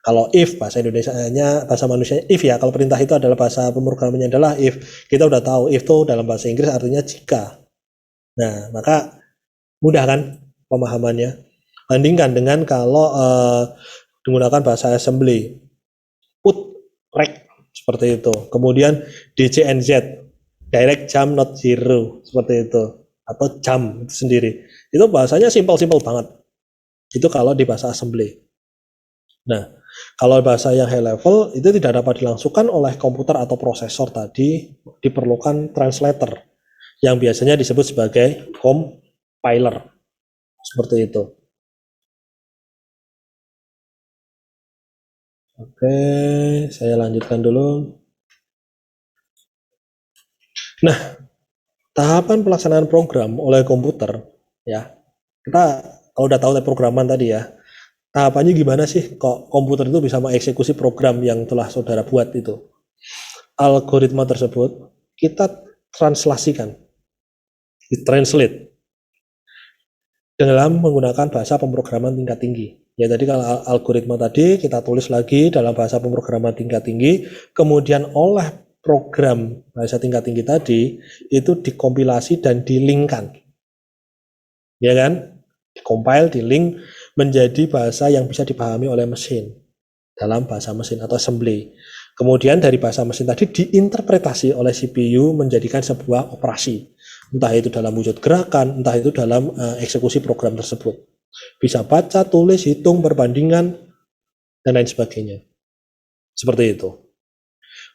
[SPEAKER 1] Kalau if, bahasa Indonesianya, bahasa manusianya if ya. Kalau perintah itu adalah bahasa pemrogramannya adalah if. Kita udah tahu if itu dalam bahasa Inggris artinya jika. Nah, maka mudah kan pemahamannya. Bandingkan dengan kalau menggunakan bahasa assembly. Put, rec, seperti itu. Kemudian DJNZ. Direct jump not zero, seperti itu, atau jump itu sendiri. Itu bahasanya simple banget. Itu kalau di bahasa assembly. Nah, kalau bahasa yang high level itu tidak dapat dilangsungkan oleh komputer atau prosesor tadi, diperlukan translator yang biasanya disebut sebagai compiler. Seperti itu. Oke, saya lanjutkan dulu. Nah, tahapan pelaksanaan program oleh komputer, ya, kita kalau udah tahu programan tadi ya, tahapannya gimana sih kok komputer itu bisa mengeksekusi program yang telah saudara buat itu. Algoritma tersebut kita translasikan, ditranslate dalam menggunakan bahasa pemrograman tingkat tinggi. Ya tadi kalau algoritma tadi kita tulis lagi dalam bahasa pemrograman tingkat tinggi, kemudian oleh program bahasa tingkat tinggi tadi itu dikompilasi dan dilingkan, ya kan? Dikompil, dilink menjadi bahasa yang bisa dipahami oleh mesin dalam bahasa mesin atau assembly. Kemudian dari bahasa mesin tadi diinterpretasi oleh CPU menjadikan sebuah operasi, entah itu dalam wujud gerakan, entah itu dalam eksekusi program tersebut. Bisa baca, tulis, hitung, perbandingan, dan lain sebagainya. Seperti itu.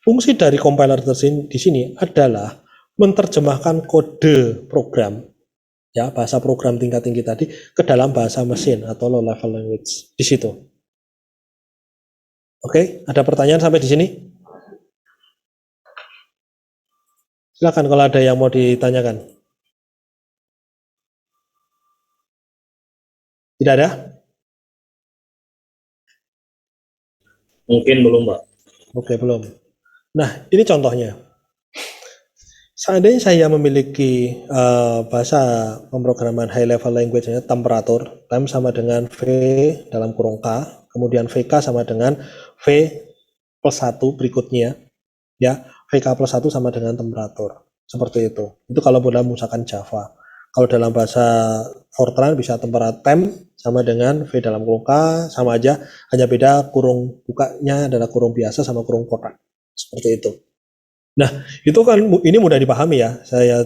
[SPEAKER 1] Fungsi dari compiler di sini adalah menerjemahkan kode program, ya bahasa program tingkat tinggi tadi ke dalam bahasa mesin atau low level language di situ. Oke, ada pertanyaan sampai di sini? Silakan kalau ada yang mau ditanyakan. Tidak ada?
[SPEAKER 5] Mungkin belum, Pak.
[SPEAKER 1] Oke, belum. Nah, ini contohnya. Seandainya saya memiliki bahasa pemrograman high level language-nya temperatur, temp sama dengan V dalam kurung K, kemudian VK sama dengan V plus 1 berikutnya, ya, VK plus 1 sama dengan temperatur. Seperti itu. Itu kalau dalam misalkan Java. Kalau dalam bahasa Fortran bisa temp sama dengan V dalam kurung K, sama aja, hanya beda kurung bukanya adalah kurung biasa sama kurung kotak. Seperti itu. Nah, itu kan ini mudah dipahami ya. Saya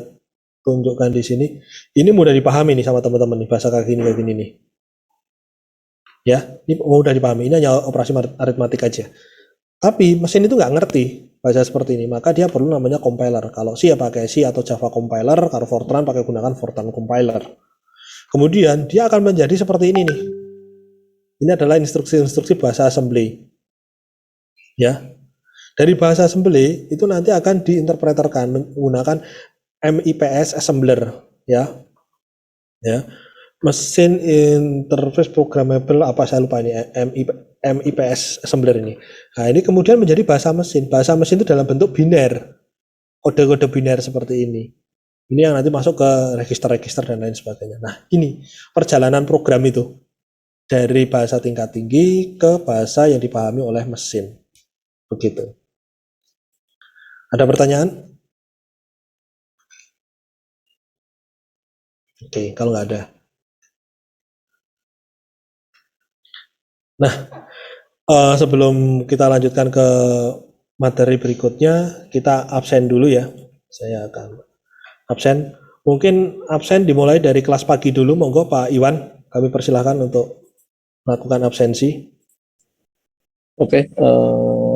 [SPEAKER 1] tunjukkan di sini. Ini mudah dipahami nih sama teman-teman nih, bahasa kayak gini nih. Ya, ini mudah dipahami. Ini hanya operasi aritmatik aja. Tapi mesin itu nggak ngerti bahasa seperti ini, maka dia perlu namanya compiler. Kalau C ya pakai C atau Java compiler, kalau Fortran pakai gunakan Fortran compiler. Kemudian dia akan menjadi seperti ini nih. Ini adalah instruksi-instruksi bahasa assembly. Ya. Dari bahasa assembly itu nanti akan diinterpreterkan menggunakan MIPS assembler, ya. Ya. Mesin interface programmable apa saya lupa ini MIPS assembler ini. Nah, ini kemudian menjadi bahasa mesin. Bahasa mesin itu dalam bentuk biner. Kode-kode biner seperti ini. Ini yang nanti masuk ke register-register dan lain sebagainya. Nah, ini perjalanan program itu dari bahasa tingkat tinggi ke bahasa yang dipahami oleh mesin. Begitu. Ada pertanyaan? Oke, kalau nggak ada. Nah, sebelum kita lanjutkan ke materi berikutnya, kita absen dulu ya. Saya akan absen. Mungkin absen dimulai dari kelas pagi dulu. Monggo Pak Iwan, kami persilahkan untuk melakukan absensi.
[SPEAKER 2] Oke,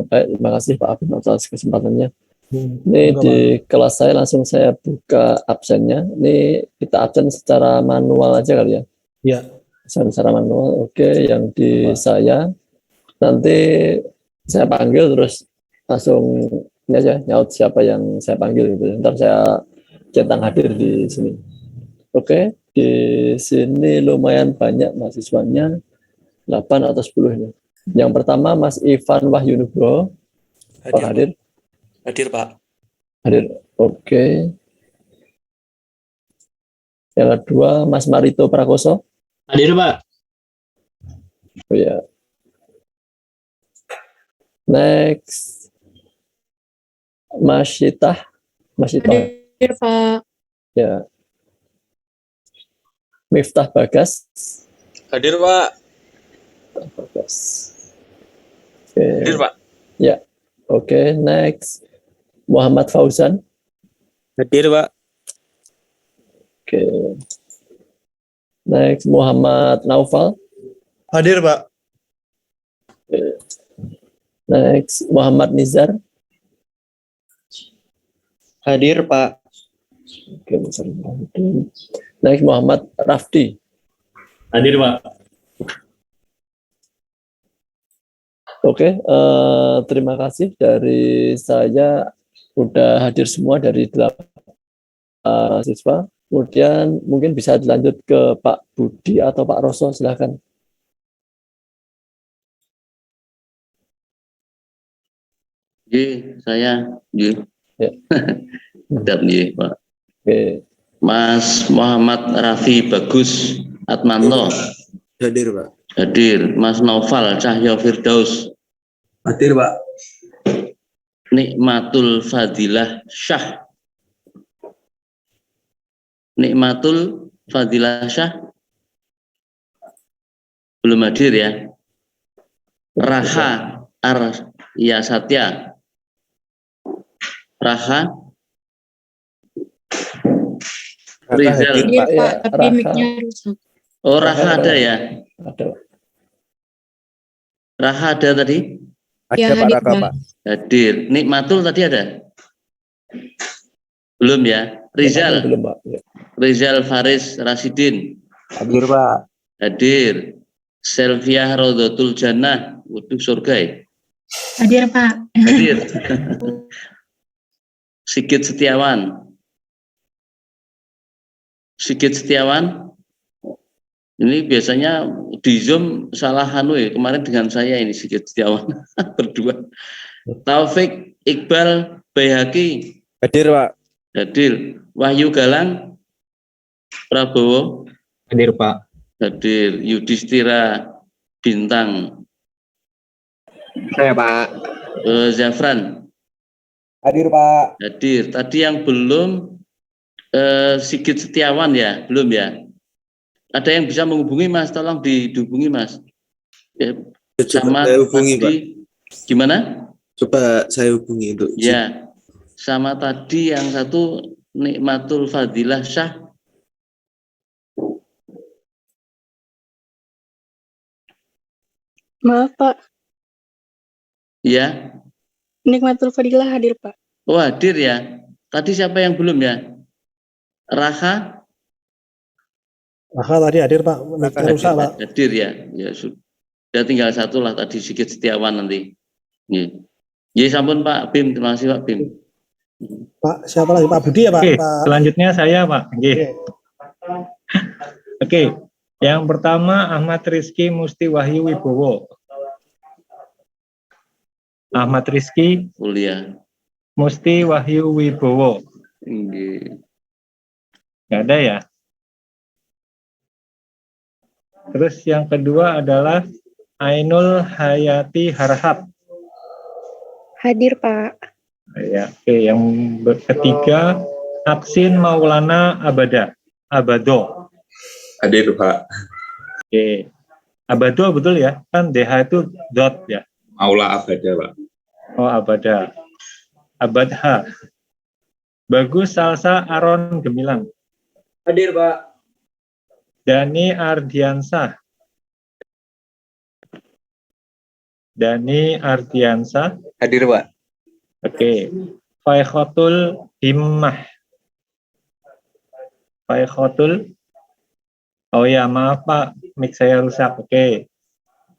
[SPEAKER 2] baik, terima kasih Pak Afif atas kesempatannya. Ini di kelas saya langsung saya buka absennya. Ini kita absen secara manual aja kali ya?
[SPEAKER 1] Iya.
[SPEAKER 2] Absen secara manual, oke. Yang di saya, nanti saya panggil terus langsung ini aja, nyaut siapa yang saya panggil gitu. Ntar saya centang hadir di sini. Oke, di sini lumayan banyak mahasiswanya, 8 atau 10 ini. Yang pertama Mas Ivan Wahyu Nugroho. Hadir.
[SPEAKER 8] Hadir, Pak.
[SPEAKER 2] Hadir. Oke. Yang kedua Mas Marito Prakoso.
[SPEAKER 5] Hadir, Pak.
[SPEAKER 2] Oh ya. Next. Mas Syitah.
[SPEAKER 9] Hadir, Pak.
[SPEAKER 2] Ya. Miftah Bagas.
[SPEAKER 8] Hadir, Pak.
[SPEAKER 2] Bagas. Oke.
[SPEAKER 8] Hadir, Pak.
[SPEAKER 2] Ya. Oke, next. Muhammad Fauzan.
[SPEAKER 5] Hadir, Pak.
[SPEAKER 2] Oke. Next, Muhammad Naufal.
[SPEAKER 10] Hadir, Pak.
[SPEAKER 2] Oke. Next, Muhammad Nizar.
[SPEAKER 5] Hadir, Pak.
[SPEAKER 2] Oke, next, Muhammad Rafdi.
[SPEAKER 5] Hadir, Pak.
[SPEAKER 2] Oke, terima kasih dari saya udah hadir semua dari 8 siswa. Kemudian mungkin bisa dilanjut ke Pak Budi atau Pak Roso, silakan.
[SPEAKER 11] Saya.
[SPEAKER 2] Ya.
[SPEAKER 11] Sedap Pak.
[SPEAKER 2] Oke.
[SPEAKER 11] Mas Muhammad Rafi Bagus Atmanto.
[SPEAKER 10] Hadir, Pak.
[SPEAKER 11] Hadir. Mas Noval Cahyo Firdaus.
[SPEAKER 10] Hadir, Pak.
[SPEAKER 11] Nikmatul Fadilah Syah. Nikmatul Fadilah Syah. Belum hadir ya. Raha Arya Satya. Raha. Rizal.
[SPEAKER 9] Hadir, Pak, tapi mic-nya rusak.
[SPEAKER 11] Oh, Raha ada ya?
[SPEAKER 2] Ada.
[SPEAKER 11] Raha ada tadi?
[SPEAKER 9] Ya, hadir, Pak.
[SPEAKER 11] Hadir. Nikmatul tadi ada? Belum ya? Rizal.
[SPEAKER 2] Belum, Pak. Ya.
[SPEAKER 11] Rizal Faris Rasidin.
[SPEAKER 10] Hadir, Pak.
[SPEAKER 11] Hadir. Selviah Rodotul Jannah. Waduh, surga ya?
[SPEAKER 9] Hadir, Pak.
[SPEAKER 11] Hadir. Sigit Setiawan. Sigit Setiawan. Ini biasanya di Zoom salah ya. Kemarin dengan saya ini Sigit Setiawan berdua. Taufik Iqbal Baihaqi.
[SPEAKER 10] Hadir, Pak.
[SPEAKER 11] Hadir. Wahyu Galang Prabowo.
[SPEAKER 5] Hadir, Pak.
[SPEAKER 11] Hadir. Yudhistira Bintang.
[SPEAKER 10] Saya, Pak.
[SPEAKER 11] Zafran.
[SPEAKER 6] Hadir, Pak.
[SPEAKER 11] Hadir. Tadi yang belum Sigit Setiawan ya, belum ya. Ada yang bisa menghubungi Mas, tolong dihubungi Mas. Ya, sama
[SPEAKER 10] saya hubungi,
[SPEAKER 11] tadi, gimana?
[SPEAKER 10] Coba saya hubungi untuk
[SPEAKER 11] Ya, sama tadi yang satu Nikmatul Fadilah Syah.
[SPEAKER 9] Maaf, Pak.
[SPEAKER 11] Ya.
[SPEAKER 9] Nikmatul Fadilah hadir, Pak.
[SPEAKER 11] Oh, hadir ya. Tadi siapa yang belum ya? Raka?
[SPEAKER 1] Raka tadi hadir, Pak. Mic-nya rusak, Pak.
[SPEAKER 11] Hadir ya. Ya sudah tinggal satu lah tadi, Sigit Setiawan nanti. Ya, sampun Pak Bim, terima kasih Pak Bim.
[SPEAKER 1] Pak, siapa lagi? Pak Budi ya, Pak?
[SPEAKER 12] Oke,
[SPEAKER 1] Pak...
[SPEAKER 12] selanjutnya saya, Pak. Oke, yang pertama Ahmad Rizky Musti Wahyu Wibowo. Ahmad Rizky Musti Wahyu Wibowo. Nggak ada ya? Terus yang kedua adalah Ainul Hayati Harhab.
[SPEAKER 9] Hadir, Pak.
[SPEAKER 12] Ya, oke. Yang ketiga Aksin Maulana Abado.
[SPEAKER 10] Hadir, Pak.
[SPEAKER 12] Oke. Abado betul ya? Kan DH itu dot ya.
[SPEAKER 3] Maula Abada, Pak.
[SPEAKER 12] Oh, Abada. Abadha. Bagus Salsa Aron Gemilang.
[SPEAKER 10] Hadir, Pak.
[SPEAKER 12] Dani Ardiansah. Dani Ardiansah.
[SPEAKER 10] Hadir, Pak.
[SPEAKER 12] Oke. Faikhotul Himmah. Faikhotul. Oh ya, maaf Pak, mic saya rusak. Oke.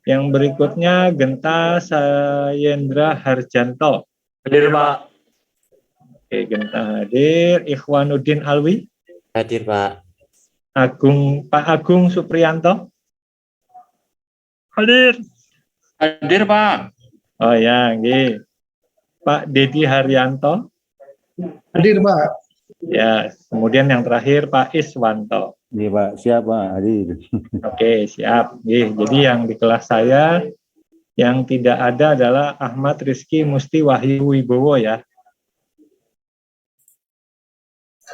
[SPEAKER 12] Yang berikutnya Genta Sayendra Harjanto.
[SPEAKER 5] Hadir, Pak.
[SPEAKER 12] Oke, Genta hadir. Ikhwanuddin Alwi.
[SPEAKER 5] Hadir, Pak.
[SPEAKER 12] Pak Agung Supriyanto. Hadir.
[SPEAKER 11] Hadir Pak.
[SPEAKER 12] Oh ya, nggih. Pak Dedi Haryanto.
[SPEAKER 10] Hadir, Pak.
[SPEAKER 12] Ya, kemudian yang terakhir Pak Iswanto.
[SPEAKER 6] Iya, Pak. Siap, Pak. Hadir.
[SPEAKER 12] Oke, siap. Jadi yang di kelas saya yang tidak ada adalah Ahmad Rizky Musti Wahyu Wibowo ya.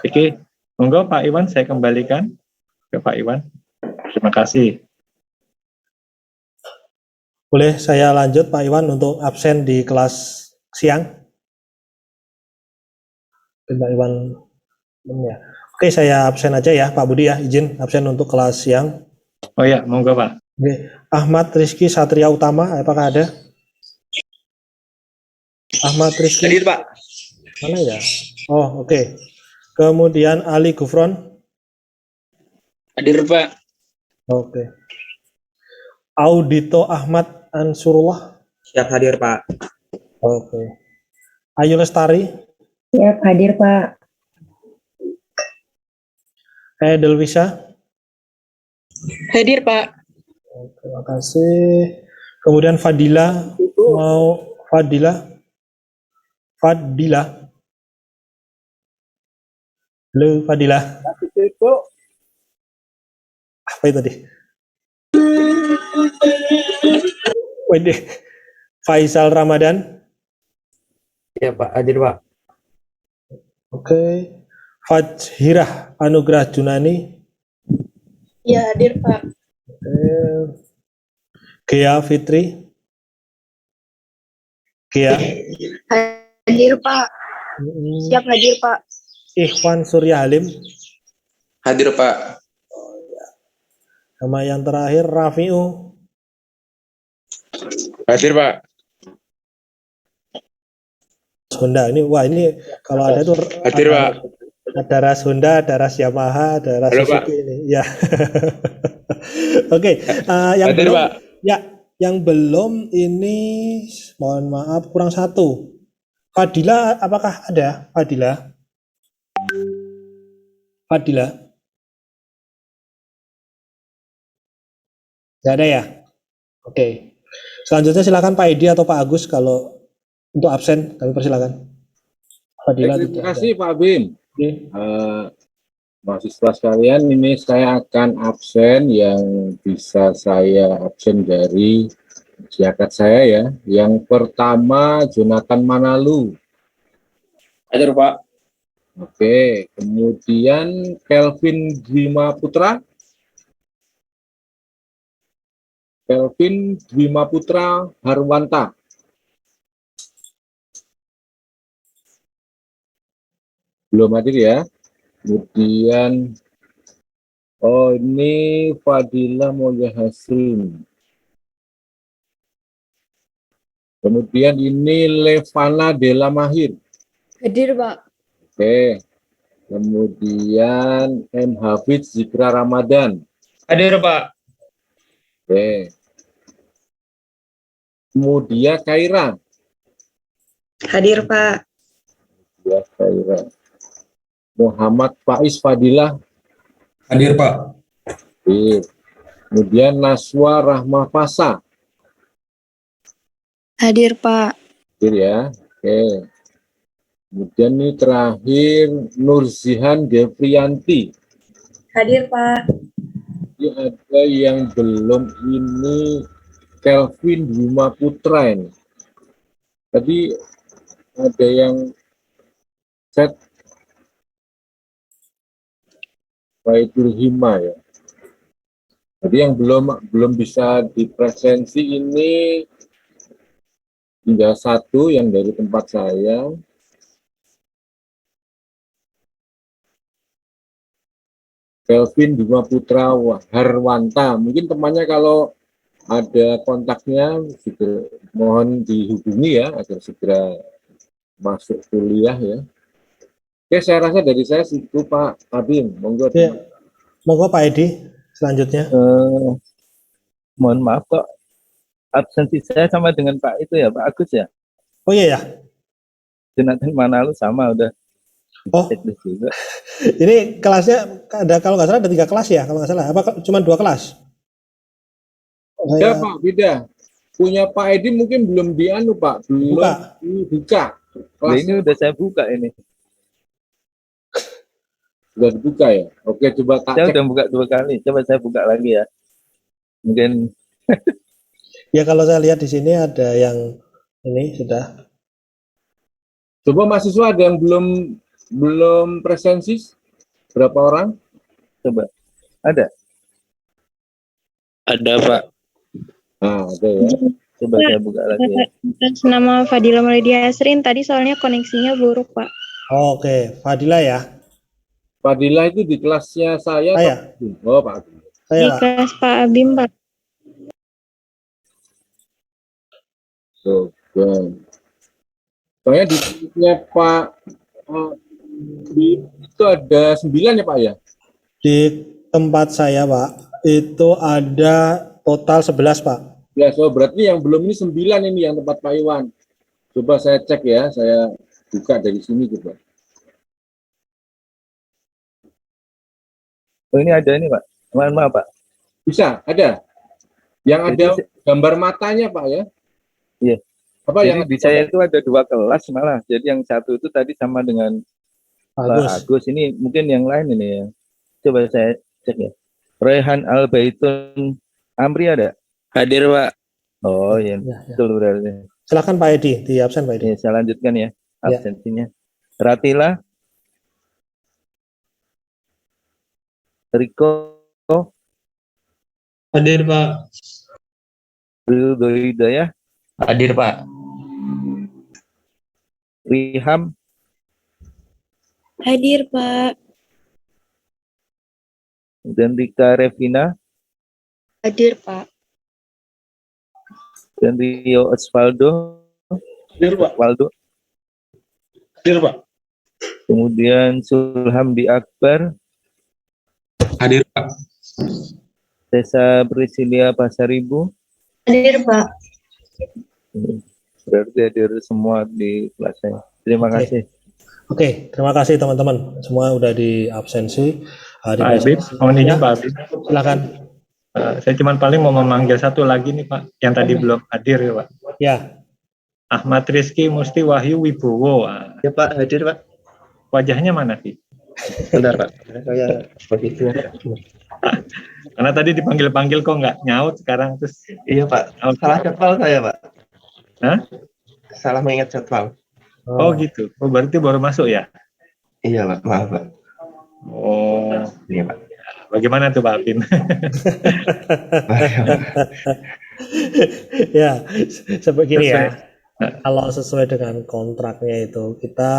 [SPEAKER 12] Oke, monggo Pak Iwan saya kembalikan ke Pak Iwan. Terima kasih.
[SPEAKER 1] Boleh saya lanjut Pak Iwan untuk absen di kelas siang? Pak Iwan ya. Oke, saya absen aja ya Pak Budi ya, izin absen untuk kelas siang.
[SPEAKER 12] Oh ya, monggo Pak.
[SPEAKER 1] Oke. Ahmad Rizky Satria Utama, apakah ada? Ahmad Rizky.
[SPEAKER 8] Hadir, Pak.
[SPEAKER 1] Mana ya? Oh, oke. Kemudian Ali Gufron.
[SPEAKER 8] Hadir, Pak.
[SPEAKER 1] Oke. Audito Ahmad Ansurullah.
[SPEAKER 5] Siap hadir, Pak.
[SPEAKER 1] Oke. Ayu Lestari.
[SPEAKER 9] Siap, hadir, Pak.
[SPEAKER 1] Delwisa.
[SPEAKER 9] Hadir, Pak.
[SPEAKER 1] Terima kasih. Kemudian Fadila. Fadila. Halo Fadila. Apa itu tadi? Wede. Faisal Ramadan.
[SPEAKER 5] Ya, Pak. Hadir, Pak.
[SPEAKER 1] Oke. Fajhirah Anugrah Junani.
[SPEAKER 9] Ya, hadir, Pak.
[SPEAKER 1] Gea Fitri. Gea.
[SPEAKER 9] Hadir, Pak. Siap hadir, Pak.
[SPEAKER 1] Ikhwan Surya Halim.
[SPEAKER 7] Hadir, Pak.
[SPEAKER 1] Sama yang terakhir Rafiu.
[SPEAKER 10] Hadir, Pak.
[SPEAKER 1] Honda ini kalau ada tuh
[SPEAKER 10] Hadir, Pak.
[SPEAKER 1] Ada ras Honda, ada ras Yamaha, ada ras
[SPEAKER 10] Halo,
[SPEAKER 1] Suzuki
[SPEAKER 10] Pak.
[SPEAKER 1] ini. Ya. Oke, yang
[SPEAKER 10] Hadir,
[SPEAKER 1] belum
[SPEAKER 10] Pak.
[SPEAKER 1] ya, yang belum ini mohon maaf kurang satu. Fadila apakah ada? Fadila. Tidak ada ya? Oke. Selanjutnya silakan Pak Edi atau Pak Agus kalau untuk absen, kami persilakan. Fadila
[SPEAKER 6] Terima
[SPEAKER 1] tidak
[SPEAKER 6] kasih Pak Bim.
[SPEAKER 1] Oke.
[SPEAKER 6] Mahasiswa sekalian, ini saya akan absen yang bisa saya absen dari siakat saya ya. Yang pertama Jonathan Manalu.
[SPEAKER 5] Hadir Pak.
[SPEAKER 6] Oke, kemudian Kelvin Dwima Putra. Kelvin Dwima Putra Harwanta. Belum hadir ya. Kemudian, oh ini Fadila Mulya Hasrin. Kemudian ini Levana Della Mahir.
[SPEAKER 9] Hadir, Pak.
[SPEAKER 6] Oke. Kemudian M. Hafidz Zikra Ramadan.
[SPEAKER 5] Hadir Pak.
[SPEAKER 6] Oke. Kemudian Kaira.
[SPEAKER 9] Hadir, Pak.
[SPEAKER 6] Ya, Kaira. Muhammad Faiz Fadilah.
[SPEAKER 3] Hadir Pak.
[SPEAKER 6] Hadir. Kemudian Naswa Rahma Fasa.
[SPEAKER 9] Hadir, Pak.
[SPEAKER 6] Hadir ya. Oke. Kemudian ini terakhir Nurzihan Devrianti.
[SPEAKER 9] Hadir, Pak.
[SPEAKER 6] Ini ada yang belum, ini Kelvin Dwima Putra ini. Tadi ada yang set Faidul Hima ya. Jadi yang belum bisa dipresensi ini tinggal satu yang dari tempat saya. Kelvin Dwima Putra Harwanta. Mungkin temannya kalau ada kontaknya segera, mohon dihubungi ya agar segera masuk kuliah ya. Oke, saya rasa dari saya situ Pak Abim. Monggo.
[SPEAKER 1] Ya. Monggo Pak Edi selanjutnya.
[SPEAKER 12] Mohon maaf kok, absensi saya sama dengan Pak itu ya, Pak Agus ya.
[SPEAKER 1] Oh iya ya.
[SPEAKER 12] Jonathan Manalu sama udah.
[SPEAKER 1] Oh,
[SPEAKER 12] juga.
[SPEAKER 1] Ini kelasnya ada, kalau nggak salah ada 3 kelas ya, kalau nggak salah. Apa cuma 2 kelas?
[SPEAKER 6] Ya Pak, beda. Punya Pak Edi mungkin belum dianu Pak, belum dibuka.
[SPEAKER 12] Nah, ini udah saya buka ini.
[SPEAKER 6] Sudah dibuka ya? Oke, coba tak
[SPEAKER 12] saya
[SPEAKER 6] cek.
[SPEAKER 12] udah buka 2 kali, coba saya buka lagi ya. Mungkin.
[SPEAKER 1] Ya kalau saya lihat di sini ada yang ini sudah.
[SPEAKER 6] Coba mahasiswa ada yang belum presensi? Berapa orang?
[SPEAKER 12] Coba. Ada?
[SPEAKER 8] Ada Pak.
[SPEAKER 6] Nah, ada ya.
[SPEAKER 12] Coba saya buka lagi ya.
[SPEAKER 9] Nama Fadila Maulidia Asrin, tadi soalnya koneksinya buruk, Pak.
[SPEAKER 1] Oke, Fadila ya.
[SPEAKER 6] Fadila itu di kelasnya saya. Oh, Pak.
[SPEAKER 9] Di kelas Pak Abim, Pak.
[SPEAKER 6] Oke. Soalnya di kelasnya Pak itu ada 9 ya Pak ya?
[SPEAKER 1] Di tempat saya Pak, itu ada total 11 Pak.
[SPEAKER 6] Ya, so berarti yang belum ini 9 ini yang tempat Pak Iwan. Coba saya cek ya, saya buka dari sini coba.
[SPEAKER 12] Oh ini ada ini Pak, maaf Pak.
[SPEAKER 6] Bisa, ada. Yang
[SPEAKER 12] Jadi,
[SPEAKER 6] ada gambar matanya Pak ya?
[SPEAKER 12] Iya.
[SPEAKER 6] Apa
[SPEAKER 12] jadi
[SPEAKER 6] yang
[SPEAKER 12] di saya itu ada 2 kelas malah. Jadi yang satu itu tadi sama dengan Pak Agus. Ini mungkin yang lain ini ya. Coba saya cek ya. Rehan Albaitun Amri ada?
[SPEAKER 8] Hadir Pak.
[SPEAKER 12] Oh iya, betul berarti.
[SPEAKER 1] Silakan Pak Edi, di absen Pak Edi.
[SPEAKER 12] Ya, saya lanjutkan ya absensinya. Ratila, Riko,
[SPEAKER 3] Hadir Pak.
[SPEAKER 12] Ridho Hidayah,
[SPEAKER 5] Hadir Pak.
[SPEAKER 12] Riham,
[SPEAKER 9] Hadir, Pak.
[SPEAKER 12] dan Rika Revina,
[SPEAKER 9] Hadir, Pak.
[SPEAKER 12] dan Rio Osvaldo.
[SPEAKER 10] Hadir Pak.
[SPEAKER 12] Waldo.
[SPEAKER 10] Hadir Pak.
[SPEAKER 12] Kemudian Sulhamdi Akbar.
[SPEAKER 3] Hadir Pak.
[SPEAKER 12] Tessa Priscilia Pasaribu.
[SPEAKER 9] Hadir, Pak.
[SPEAKER 12] Berarti hadir semua di kelas saya. Terima kasih.
[SPEAKER 1] Oke, terima kasih teman-teman. Semua udah di absensi.
[SPEAKER 12] Pak Habib, mohon izin Pak Habib.
[SPEAKER 1] Silakan.
[SPEAKER 12] Saya cuma paling mau memanggil satu lagi nih Pak, yang tadi belum hadir ya Pak.
[SPEAKER 1] Ya.
[SPEAKER 13] Ahmad Rizky Musti Wahyu Wibowo.
[SPEAKER 4] Ya Pak, hadir Pak.
[SPEAKER 13] Wajahnya mana, Ki?
[SPEAKER 4] Bentar Pak, saya begitu.
[SPEAKER 13] Karena tadi dipanggil-panggil kok nggak nyaut sekarang terus.
[SPEAKER 4] Iya Pak, salah jadwal saya Pak.
[SPEAKER 13] Hah?
[SPEAKER 4] Salah mengingat jadwal.
[SPEAKER 13] Oh gitu. Oh berarti baru masuk ya?
[SPEAKER 4] Iya Pak, maaf Pak.
[SPEAKER 13] Oh.
[SPEAKER 4] Iya Pak.
[SPEAKER 13] Bagaimana tuh Pak Apin?
[SPEAKER 1] Ya, seperti gini ya. Kalau sesuai dengan kontraknya itu kita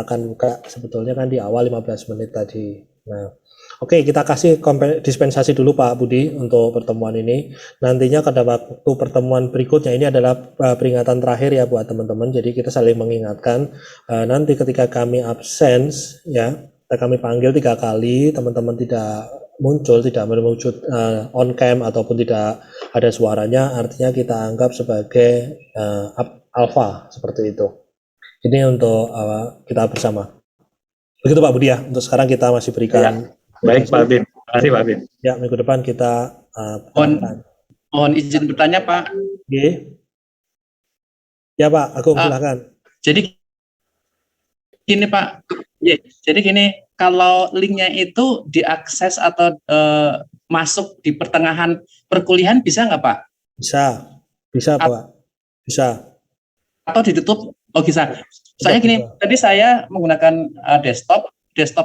[SPEAKER 1] akan buka sebetulnya kan di awal 15 menit tadi. Nah, oke, kita kasih dispensasi dulu Pak Budi untuk pertemuan ini. Nantinya pada waktu pertemuan berikutnya ini adalah peringatan terakhir ya buat teman-teman. Jadi kita saling mengingatkan nanti ketika kami absen ya, kami panggil 3 kali, teman-teman tidak muncul, tidak mewujud on cam ataupun tidak ada suaranya, artinya kita anggap sebagai alpha seperti itu. Ini untuk kita bersama. Begitu Pak Budi ya. Untuk sekarang kita masih berikan.
[SPEAKER 13] Ya. Baik Pak Bin. Terima kasih Pak Bin.
[SPEAKER 1] Ya, minggu depan kita
[SPEAKER 11] mohon izin bertanya Pak.
[SPEAKER 1] Ya Pak, Agung silakan.
[SPEAKER 11] Jadi gini Pak. Ya, jadi gini, kalau linknya itu diakses atau masuk di pertengahan perkuliahan bisa nggak Pak?
[SPEAKER 1] Bisa Pak. Bisa.
[SPEAKER 11] Atau ditutup? Oh bisa. Saya gini, tadi saya menggunakan desktop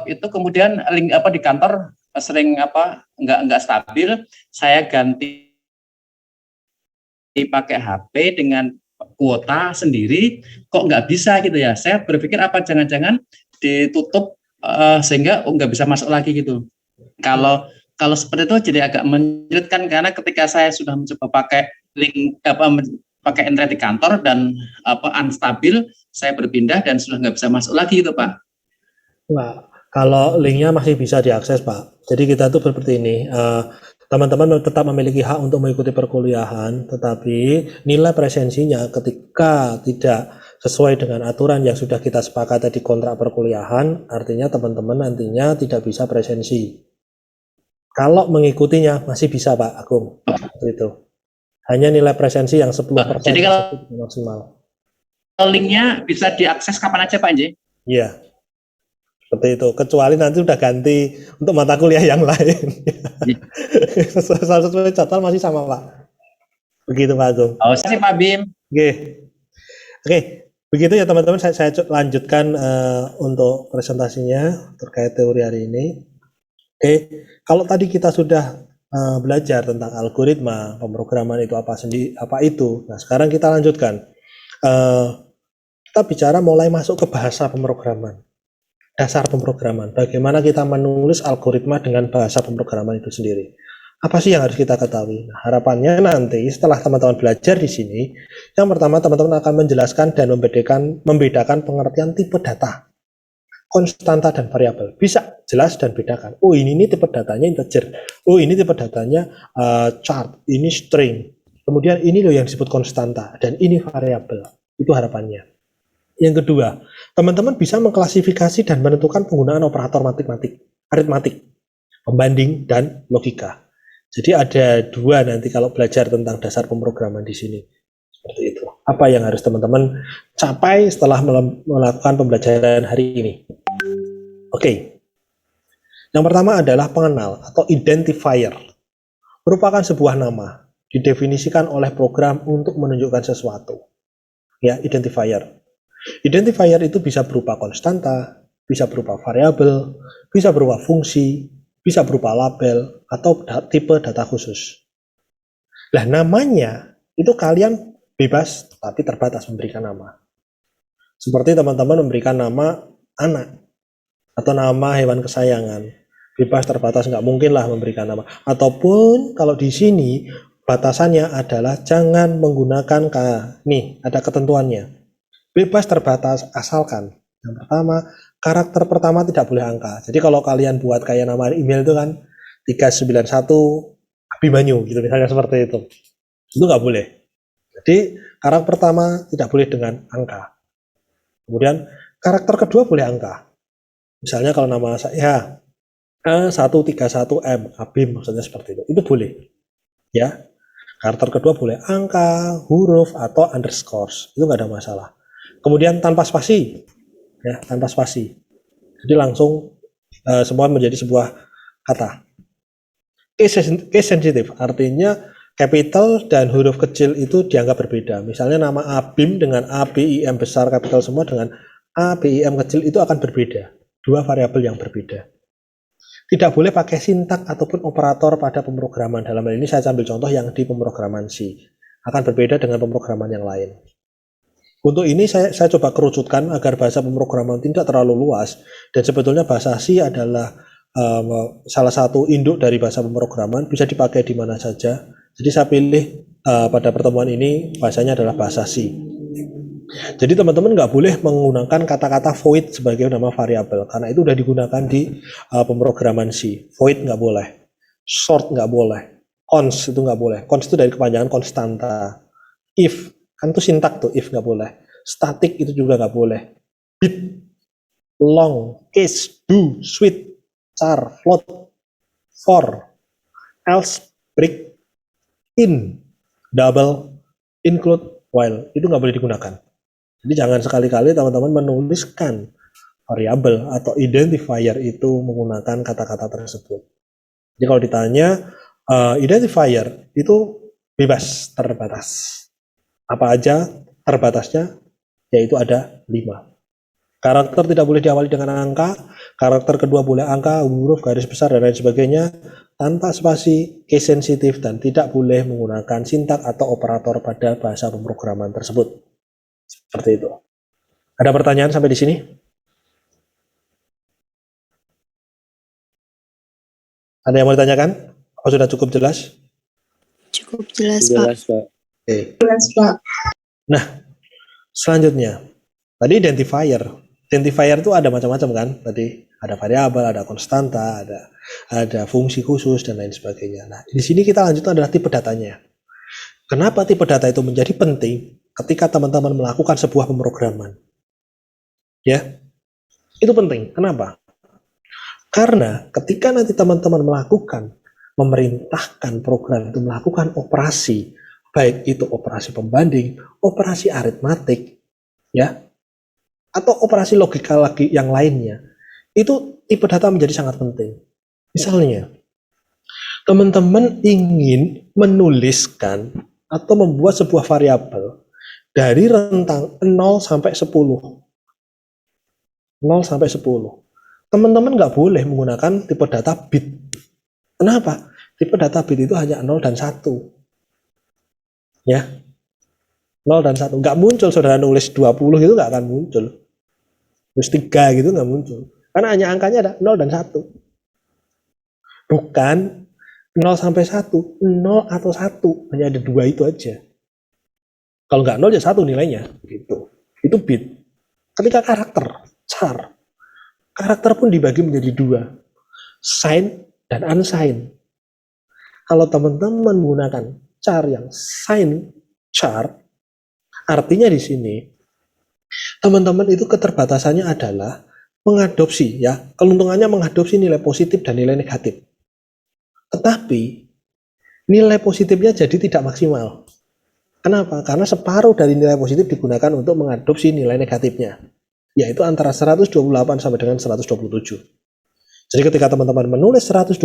[SPEAKER 11] itu kemudian link di kantor sering nggak stabil. Saya ganti pakai HP dengan kuota sendiri, kok nggak bisa gitu ya? Saya berpikir apa jangan-jangan ditutup sehingga nggak bisa masuk lagi gitu. Kalau seperti itu jadi agak menyulitkan karena ketika saya sudah mencoba pakai link pakai internet di kantor dan unstabil, saya berpindah dan sudah nggak bisa masuk lagi gitu Pak.
[SPEAKER 1] Nah, kalau linknya masih bisa diakses Pak. Jadi kita tuh seperti ini, teman-teman tetap memiliki hak untuk mengikuti perkuliahan, tetapi nilai presensinya ketika tidak sesuai dengan aturan yang sudah kita sepakati di kontrak perkuliahan, artinya teman-teman nantinya tidak bisa presensi. Kalau mengikutinya masih bisa Pak Agung, seperti itu. Hanya nilai presensi yang 10%
[SPEAKER 11] jadi kalau
[SPEAKER 1] maksimal.
[SPEAKER 11] Linknya bisa diakses kapan aja Pak Nje?
[SPEAKER 1] Iya, seperti itu. Kecuali nanti udah ganti untuk mata kuliah yang lain. Sesuai jadwal masih sama Pak. Begitu Pak Agung.
[SPEAKER 11] Oh, sih Pak Bim.
[SPEAKER 1] Oke. Begitu ya teman-teman. Saya lanjutkan untuk presentasinya terkait teori hari ini. Oke. Kalau tadi kita sudah belajar tentang algoritma pemrograman itu apa itu. Nah, sekarang kita lanjutkan. Kita bicara mulai masuk ke bahasa pemrograman, dasar pemrograman. Bagaimana kita menulis algoritma dengan bahasa pemrograman itu sendiri. Apa sih yang harus kita ketahui? Nah, harapannya nanti setelah teman-teman belajar di sini, yang pertama teman-teman akan menjelaskan dan membedakan pengertian tipe data. Konstanta dan variabel bisa jelas dan bedakan. Oh ini tipe datanya integer. Oh ini tipe datanya chart. Ini string. Kemudian ini loh yang disebut konstanta dan ini variabel. Itu harapannya. Yang kedua, teman-teman bisa mengklasifikasi dan menentukan penggunaan operator aritmatik, pembanding dan logika. Jadi ada 2 nanti kalau belajar tentang dasar pemrograman di sini. Seperti itu. Apa yang harus teman-teman capai setelah melakukan pembelajaran hari ini? Oke. Yang pertama adalah pengenal atau identifier. Merupakan sebuah nama, didefinisikan oleh program untuk menunjukkan sesuatu. Ya, identifier. Identifier itu bisa berupa konstanta, bisa berupa variabel, bisa berupa fungsi, bisa berupa label, atau tipe data khusus. Nah, namanya itu kalian bebas tapi terbatas memberikan nama. Seperti teman-teman memberikan nama anak atau nama hewan kesayangan, bebas terbatas, nggak mungkin lah memberikan nama. Ataupun kalau di sini batasannya adalah jangan menggunakan nih ada ketentuannya, bebas terbatas asalkan yang pertama karakter pertama tidak boleh angka. Jadi kalau kalian buat kayak nama email itu kan 391 Abimanyu gitu misalnya seperti itu nggak boleh. Jadi karakter pertama tidak boleh dengan angka. Kemudian karakter kedua boleh angka. Misalnya kalau nama saya A131M, Abim maksudnya seperti itu boleh. Ya. Karakter kedua boleh angka, huruf, atau underscores. Itu nggak ada masalah. Kemudian tanpa spasi. Ya, tanpa spasi. Jadi langsung semua menjadi sebuah kata. Case sensitive, artinya capital dan huruf kecil itu dianggap berbeda. Misalnya nama Abim dengan ABIM besar kapital semua dengan ABIM kecil itu akan berbeda. Dua variabel yang berbeda. Tidak boleh pakai sintak ataupun operator pada pemrograman. Dalam hal ini saya ambil contoh yang di pemrograman C. Akan berbeda dengan pemrograman yang lain. Untuk ini saya coba kerucutkan agar bahasa pemrograman tidak terlalu luas. Dan sebetulnya bahasa C adalah salah satu induk dari bahasa pemrograman, bisa dipakai di mana saja. Jadi saya pilih pada pertemuan ini bahasanya adalah bahasa C. Jadi teman-teman nggak boleh menggunakan kata-kata void sebagai nama variabel karena itu udah digunakan di pemrograman C. Void nggak boleh, short nggak boleh, const itu nggak boleh. Const itu dari kepanjangan konstanta. If kan itu sintak tuh, if nggak boleh. Static itu juga nggak boleh. Bit, long, case, do, switch, char, float, for, else, break, in, double, include, while itu nggak boleh digunakan. Jadi jangan sekali-kali teman-teman menuliskan variabel atau identifier itu menggunakan kata-kata tersebut. Jadi kalau ditanya identifier itu bebas, terbatas. Apa aja terbatasnya? Yaitu ada 5. Karakter tidak boleh diawali dengan angka, karakter kedua boleh angka, huruf, garis besar, dan lain sebagainya, tanpa spasi, case sensitif, dan tidak boleh menggunakan sintak atau operator pada bahasa pemrograman tersebut. Seperti itu. Ada pertanyaan sampai di sini? Ada yang mau ditanyakan? Apa sudah cukup jelas?
[SPEAKER 9] Cukup jelas, Pak.
[SPEAKER 6] Pak.
[SPEAKER 1] Oke.
[SPEAKER 9] Jelas, Pak.
[SPEAKER 1] Nah, selanjutnya. Tadi identifier. Identifier itu ada macam-macam kan? Tadi ada variabel, ada konstanta, ada fungsi khusus, dan lain sebagainya. Nah, di sini kita lanjutkan adalah tipe datanya. Kenapa tipe data itu menjadi penting ketika teman-teman melakukan sebuah pemrograman? Ya, itu penting. Kenapa? Karena ketika nanti teman-teman memerintahkan program itu melakukan operasi, baik itu operasi pembanding, operasi aritmatik, ya, atau operasi logika lagi yang lainnya, itu tipe data menjadi sangat penting. Misalnya, teman-teman ingin menuliskan atau membuat sebuah variabel dari rentang 0 sampai 10. 0 sampai 10. Teman-teman nggak boleh menggunakan tipe data bit. Kenapa? Tipe data bit itu hanya 0 dan 1. Ya. 0 dan 1. Nggak muncul saudara nulis 20 itu nggak akan muncul. Terus 3 gitu nggak muncul. Karena hanya angkanya ada 0 dan 1. Bukan 0 sampai 1, 0 atau 1, hanya ada 2 itu aja. Kalau nggak 0 ya 1 nilainya, gitu. Itu bit. Ketika karakter, char, karakter pun dibagi menjadi 2, sign dan unsigned. Kalau teman-teman menggunakan char yang sign char, artinya di sini teman-teman itu keterbatasannya adalah mengadopsi, ya, keuntungannya mengadopsi nilai positif dan nilai negatif. Tetapi nilai positifnya jadi tidak maksimal. Kenapa? Karena separuh dari nilai positif digunakan untuk mengadopsi nilai negatifnya, yaitu antara 128 sampai dengan 127. Jadi ketika teman-teman menulis 128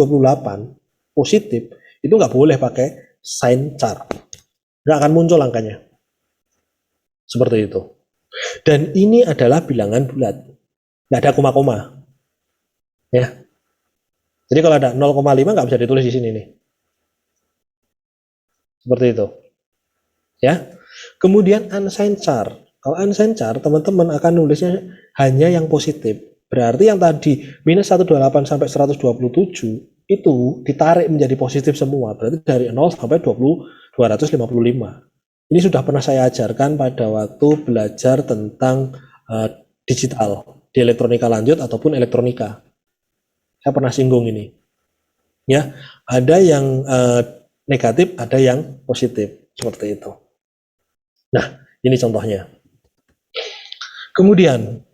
[SPEAKER 1] positif, itu nggak boleh pakai sign char. Nggak akan muncul angkanya. Seperti itu. Dan ini adalah bilangan bulat. Nggak ada koma-koma. Ya. Jadi kalau ada 0,5 nggak bisa ditulis di sini nih. Seperti itu. Ya. Kemudian unsigned char. Kalau unsigned char, teman-teman akan nulisnya hanya yang positif. Berarti yang tadi minus 128 sampai 127 itu ditarik menjadi positif semua. Berarti dari 0 sampai 255. Ini sudah pernah saya ajarkan pada waktu belajar tentang digital di elektronika lanjut ataupun elektronika. Saya pernah singgung ini. Ya, ada yang negatif, ada yang positif, seperti itu. Nah, ini contohnya. Kemudian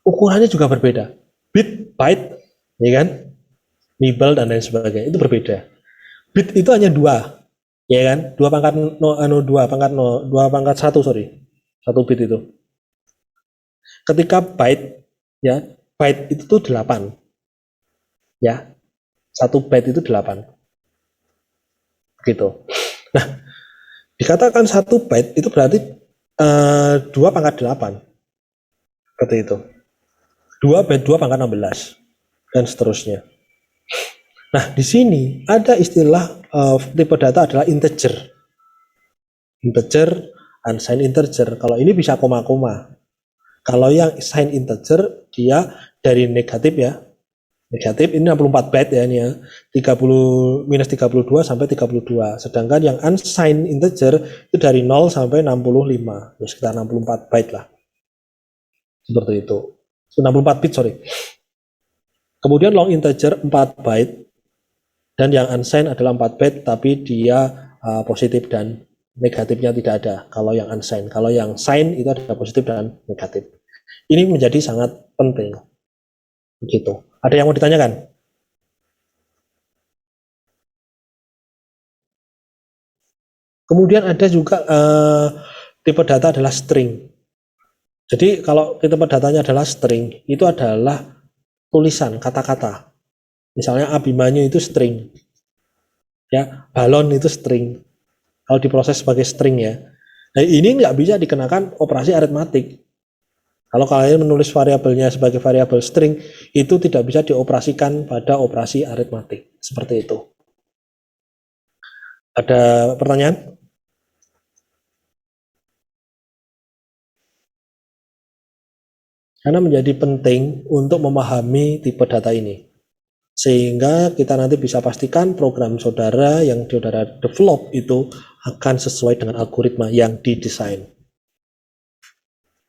[SPEAKER 1] ukurannya juga berbeda. Bit, byte, ya kan? Nibble dan lain sebagainya itu berbeda. Bit itu hanya 2. Ya kan? 2 pangkat 1, sorry. 1 bit itu. Ketika byte, ya, byte itu tuh 8. Ya. 1 byte itu 8. Gitu. Nah, dikatakan 1 byte itu berarti 2 pangkat 8. Seperti itu. 2 byte 2 pangkat 16. Dan seterusnya. Nah, di sini ada istilah tipe data adalah integer. Integer, unsigned integer. Kalau ini bisa koma-koma. Kalau yang signed integer, dia dari negatif ya. Negatif ini 64 byte ya ini ya. 32 sampai 32. Sedangkan yang unsigned integer itu dari 0 sampai 65. Ya, sekitar 64 byte lah. Seperti itu. 64 bit, sorry. Kemudian long integer 4 byte. Dan yang unsigned adalah 4 byte, tapi dia positif dan negatifnya tidak ada. Kalau yang unsigned, kalau yang signed itu ada positif dan negatif. Ini menjadi sangat penting. Begitu. Ada yang mau ditanyakan? Kemudian ada juga tipe data adalah string. Jadi kalau tipe datanya adalah string, itu adalah tulisan kata-kata. Misalnya Abimanyu itu string, ya, balon itu string. Kalau diproses sebagai string ya. Nah, ini nggak bisa dikenakan operasi aritmatik. Kalau kalian menulis variabelnya sebagai variabel string, itu tidak bisa dioperasikan pada operasi aritmatik. Seperti itu. Ada pertanyaan? Karena menjadi penting untuk memahami tipe data ini. Sehingga kita nanti bisa pastikan program saudara yang saudara develop itu akan sesuai dengan algoritma yang didesain.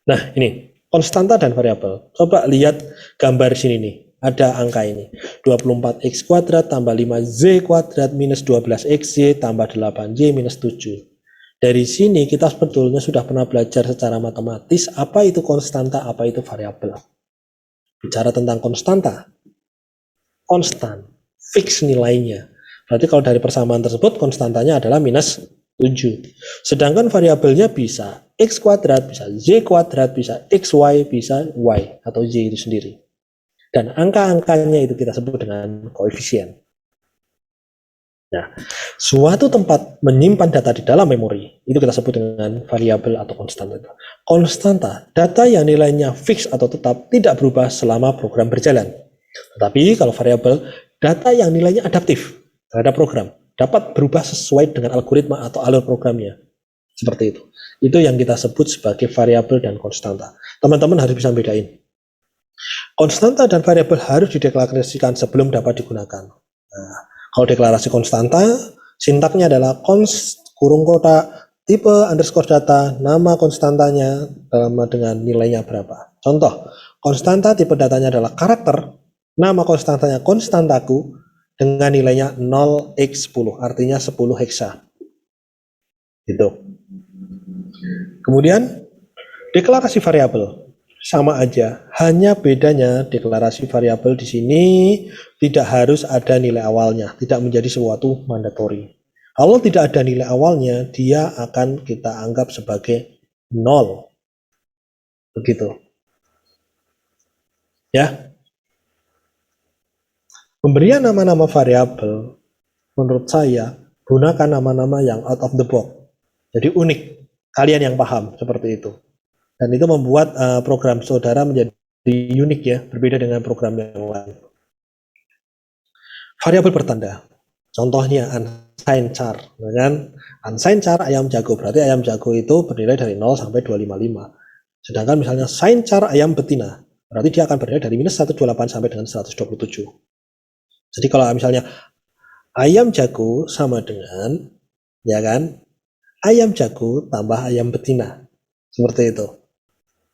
[SPEAKER 1] Nah, ini konstanta dan variabel. Coba lihat gambar sini nih. Ada angka ini. 24x kuadrat tambah 5z kuadrat minus 12xy tambah 8y minus 7. Dari sini kita sebetulnya sudah pernah belajar secara matematis apa itu konstanta, apa itu variabel. Bicara tentang konstanta, konstan, fix nilainya. Berarti kalau dari persamaan tersebut konstantanya adalah minus 7. Sedangkan variabelnya bisa x kuadrat, bisa y kuadrat, bisa xy, bisa y atau y itu sendiri. Dan angka-angkanya itu kita sebut dengan koefisien. Nah, suatu tempat menyimpan data di dalam memori, itu kita sebut dengan variabel atau konstanta. Konstanta, data yang nilainya fix atau tetap tidak berubah selama program berjalan. Tetapi kalau variabel, data yang nilainya adaptif terhadap program dapat berubah sesuai dengan algoritma atau alur programnya. Seperti itu. Itu yang kita sebut sebagai variabel dan konstanta. Teman-teman harus bisa bedain. Konstanta dan variabel harus dideklarasikan sebelum dapat digunakan. Nah, kalau deklarasi konstanta, sintaknya adalah kurung kotak tipe underscore data, nama konstantanya dengan nilainya berapa. Contoh, konstanta tipe datanya adalah karakter. Nama konstantanya konstantaku dengan nilainya 0x10, artinya 10 heksa. Gitu. Kemudian, deklarasi variabel sama aja, hanya bedanya deklarasi variabel di sini tidak harus ada nilai awalnya, tidak menjadi sesuatu mandatori. Kalau tidak ada nilai awalnya, dia akan kita anggap sebagai 0. Begitu. Ya. Pemberian nama-nama variabel, menurut saya, gunakan nama-nama yang out of the box. Jadi unik, kalian yang paham seperti itu. Dan itu membuat program saudara menjadi unik ya, berbeda dengan program yang lain. Variabel bertanda, contohnya unsigned char. Dengan unsigned char ayam jago, berarti ayam jago itu bernilai dari 0 sampai 255. Sedangkan misalnya signed char ayam betina, berarti dia akan bernilai dari minus 128 sampai dengan 127. Jadi kalau misalnya ayam jago sama dengan, ya kan, ayam jago tambah ayam betina. Seperti itu.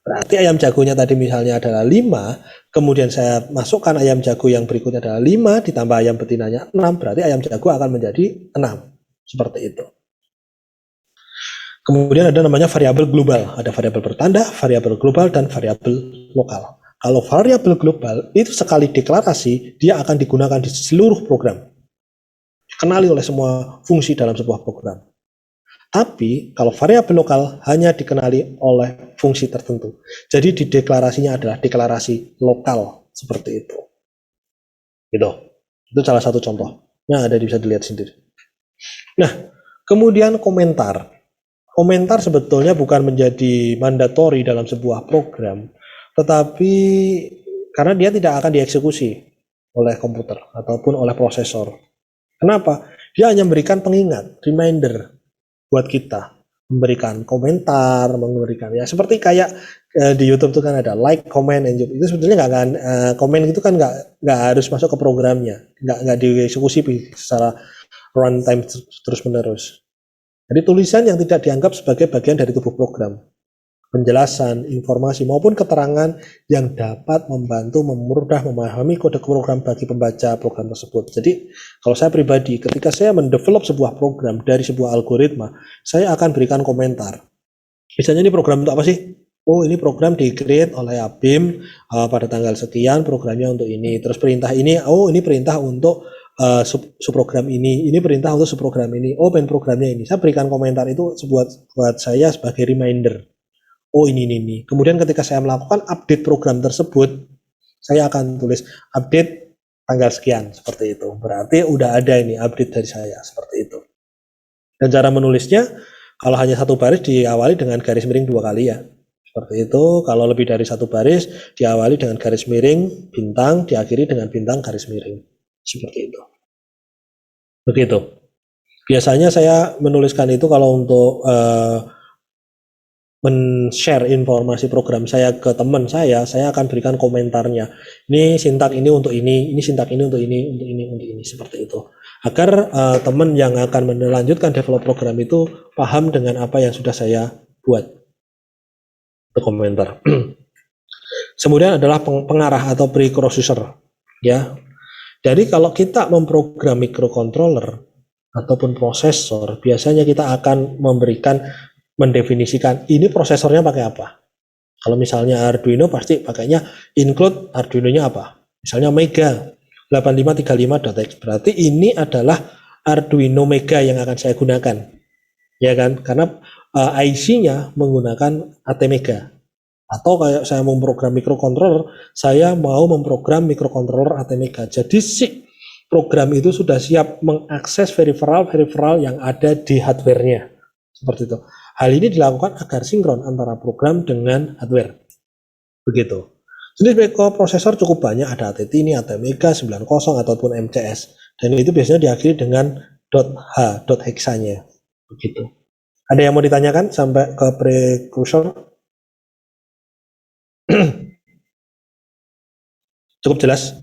[SPEAKER 1] Berarti ayam jagonya tadi misalnya adalah 5, kemudian saya masukkan ayam jago yang berikutnya adalah 5, ditambah ayam betinanya 6, berarti ayam jago akan menjadi 6. Seperti itu. Kemudian ada namanya variabel global. Ada variabel bertanda, variabel global, dan variabel lokal. Kalau variabel global itu sekali deklarasi, dia akan digunakan di seluruh program. dikenali oleh semua fungsi dalam sebuah program. Tapi kalau variabel lokal hanya dikenali oleh fungsi tertentu. Jadi di deklarasinya adalah deklarasi lokal seperti itu. Gitu. Itu salah satu contohnya ada bisa dilihat sendiri. Nah, kemudian komentar. Komentar sebetulnya bukan menjadi mandatori dalam sebuah program, tetapi karena dia tidak akan dieksekusi oleh komputer ataupun oleh prosesor. Kenapa? Dia hanya memberikan pengingat, reminder buat kita, memberikan komentar, memberikan ya seperti kayak di YouTube itu kan ada like, comment, and itu sebetulnya nggak akan komen itu kan nggak harus masuk ke programnya, nggak dieksekusi secara runtime terus menerus. Jadi tulisan yang tidak dianggap sebagai bagian dari tubuh program, penjelasan, informasi maupun keterangan yang dapat membantu memudah memahami kode program bagi pembaca program tersebut. Jadi kalau saya pribadi ketika saya mendevelop sebuah program dari sebuah algoritma, saya akan berikan komentar. Misalnya ini program untuk apa sih? Oh ini program di-create oleh ABIM pada tanggal sekian, programnya untuk ini. Terus perintah ini, oh ini perintah untuk subprogram ini perintah untuk subprogram ini. Oh main programnya ini. Saya berikan komentar itu buat saya sebagai reminder. Oh ini. Kemudian ketika saya melakukan update program tersebut, saya akan tulis update tanggal sekian seperti itu. Berarti udah ada ini update dari saya seperti itu. Dan cara menulisnya, kalau hanya satu baris diawali dengan garis miring 2 kali ya. Seperti itu. Kalau lebih dari satu baris diawali dengan garis miring bintang, diakhiri dengan bintang garis miring. Seperti itu. Begitu. Biasanya saya menuliskan itu kalau untuk men-share informasi program saya ke teman saya akan berikan komentarnya. Ini sintak ini untuk ini sintak ini untuk ini, seperti itu. Agar teman yang akan melanjutkan develop program itu paham dengan apa yang sudah saya buat. Itu komentar. Kemudian adalah pengarah atau precursor, ya. Jadi kalau kita memprogram microcontroller ataupun prosesor, biasanya kita akan mendefinisikan ini prosesornya pakai apa. Kalau misalnya Arduino pasti pakainya include Arduino-nya apa. Misalnya Mega 8535.x, berarti ini adalah Arduino Mega yang akan saya gunakan. Ya kan? Karena IC-nya menggunakan ATmega. Atau kayak saya mau memprogram microcontroller, saya mau memprogram microcontroller ATmega. Jadi si program itu sudah siap mengakses peripheral yang ada di hardware-nya. Seperti itu. Hal ini dilakukan agar sinkron antara program dengan hardware. Begitu. Jenis mikroprosesor cukup banyak, ada ATtiny, ATmega, 90 ataupun MCS. Dan itu biasanya diakhiri dengan .h/hexanya. Begitu. Ada yang mau ditanyakan sampai ke precursor? Cukup jelas?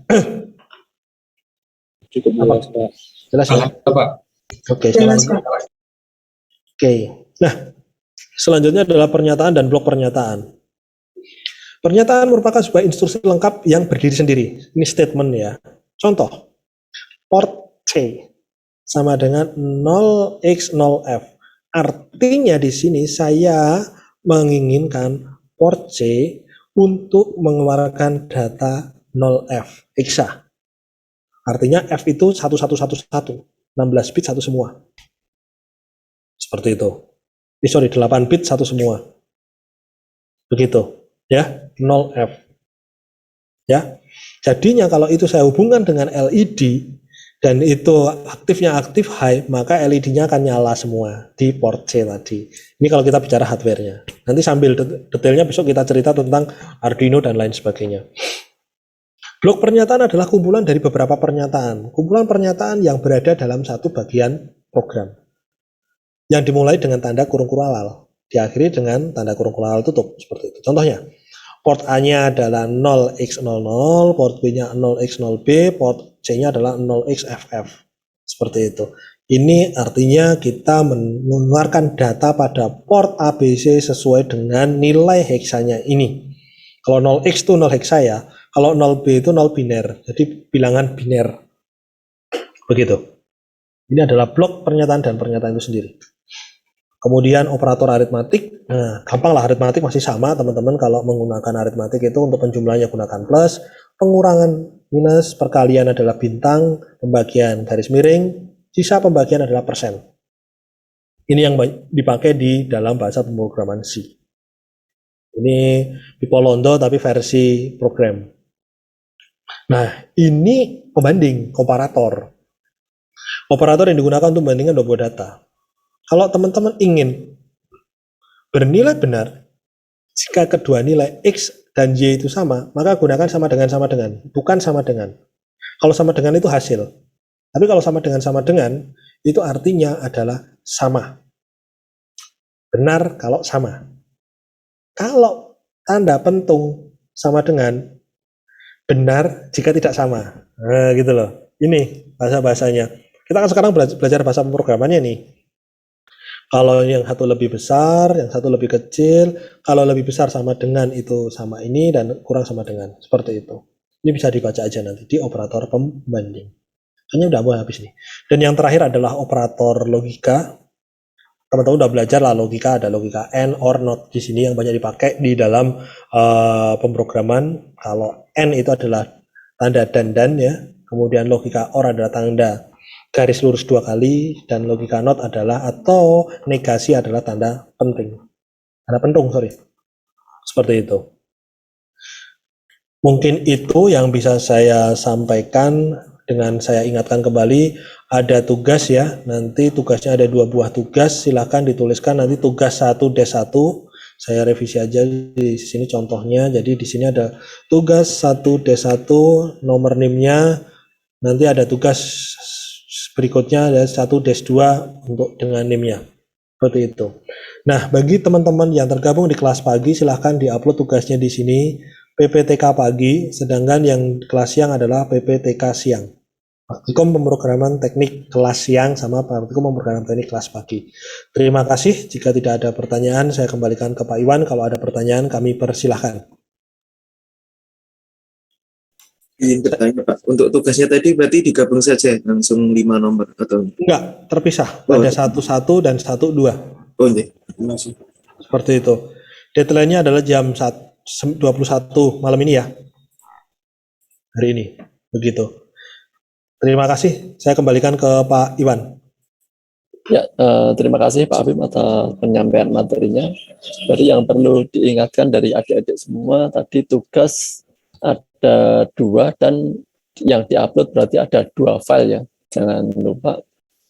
[SPEAKER 10] Cukup jelas, Pak.
[SPEAKER 1] Jelas ya?
[SPEAKER 3] Pak.
[SPEAKER 1] Oke, nah, selanjutnya adalah pernyataan dan blok pernyataan. Pernyataan merupakan sebuah instruksi lengkap yang berdiri sendiri. Ini statement ya. Contoh, port C sama dengan 0x0f. Artinya di sini saya menginginkan port C untuk mengeluarkan data 0f hexa. Artinya F itu 1111, 16 bit satu semua. Seperti itu. 8 bit satu semua. Begitu. Ya, 0f. Ya. Jadinya kalau itu saya hubungkan dengan LED dan itu aktifnya aktif high, maka LED-nya akan nyala semua di port C tadi. Ini kalau kita bicara hardware-nya. Nanti sambil detailnya besok kita cerita tentang Arduino dan lain sebagainya. Blok pernyataan adalah kumpulan dari beberapa pernyataan. Kumpulan pernyataan yang berada dalam satu bagian program. Yang dimulai dengan tanda kurung kurang diakhiri dengan tanda kurung kurang tutup. Seperti itu. Contohnya, port A-nya adalah 0x00, port B-nya 0x0b, port C-nya adalah 0xFF. Seperti itu. Ini artinya kita mengeluarkan data pada port ABC sesuai dengan nilai heksanya ini. Kalau 0x itu 0 heksa ya, kalau 0b itu 0 biner, jadi bilangan biner. Begitu. Ini adalah blok pernyataan dan pernyataan itu sendiri. Kemudian operator aritmatik, nah gampang lah, aritmatik masih sama teman-teman. Kalau menggunakan aritmatik itu untuk penjumlahannya gunakan plus, pengurangan minus, perkalian adalah bintang, pembagian garis miring, Sisa pembagian adalah persen. Ini yang dipakai di dalam bahasa pemrograman C. Ini Pipolondo tapi versi program. Nah, ini pembanding, komparator. Operator yang digunakan untuk membandingkan dua buah data. Kalau teman-teman ingin bernilai benar, jika kedua nilai X dan Y itu sama, maka gunakan sama dengan, bukan sama dengan. Kalau sama dengan itu hasil. Tapi kalau sama dengan, itu artinya adalah sama. Benar kalau sama. Kalau tanda pentung sama dengan, benar jika tidak sama. Nah, gitu loh. Ini bahasa-bahasanya. Kita kan sekarang belajar bahasa pemrogramannya nih. Kalau yang satu lebih besar, yang satu lebih kecil, kalau lebih besar sama dengan itu sama ini, dan kurang sama dengan. Seperti itu. Ini bisa dibaca aja nanti di operator pembanding. Kayaknya udah mau habis nih. Dan yang terakhir adalah operator logika. Teman-teman udah belajar lah logika, ada logika AND, OR, NOT di sini yang banyak dipakai di dalam pemrograman. Kalau AND itu adalah tanda dan ya, kemudian logika OR adalah tanda garis lurus 2 kali, dan logika NOT adalah atau negasi adalah tanda penting. Tanda pentung, sorry. Seperti itu. Mungkin itu yang bisa saya sampaikan. Dengan saya ingatkan kembali, ada tugas ya, nanti tugasnya ada 2 buah tugas, silahkan dituliskan nanti tugas 1-1, saya revisi aja di sini contohnya. Jadi di sini ada tugas 1-1, nomor NIM-nya, nanti ada tugas berikutnya ada 1-2 untuk dengan NIM-nya, seperti itu. Nah, bagi teman-teman yang tergabung di kelas pagi, silahkan diupload tugasnya di sini. PPTK pagi, sedangkan yang kelas siang adalah PPTK siang. Praktikum pemrograman teknik kelas siang sama praktikum pemrograman teknik kelas pagi. Terima kasih. Jika tidak ada pertanyaan, saya kembalikan ke Pak Iwan. Kalau ada pertanyaan, kami persilahkan.
[SPEAKER 8] Izin bertanya Pak, untuk tugasnya tadi berarti digabung saja langsung 5 nomor atau?
[SPEAKER 1] Enggak, terpisah. Ada 1-1 dan 1-2.
[SPEAKER 8] Oh iya, terima kasih.
[SPEAKER 1] Seperti itu. Deadline-nya adalah jam 21 malam ini ya. Hari ini. Begitu. Terima kasih. Saya kembalikan ke Pak Iwan.
[SPEAKER 2] Ya, terima kasih Pak Abim atas penyampaian materinya. Jadi yang perlu diingatkan dari adik-adik semua, tadi tugas ada 2 dan yang diupload berarti ada 2 file ya. Jangan lupa.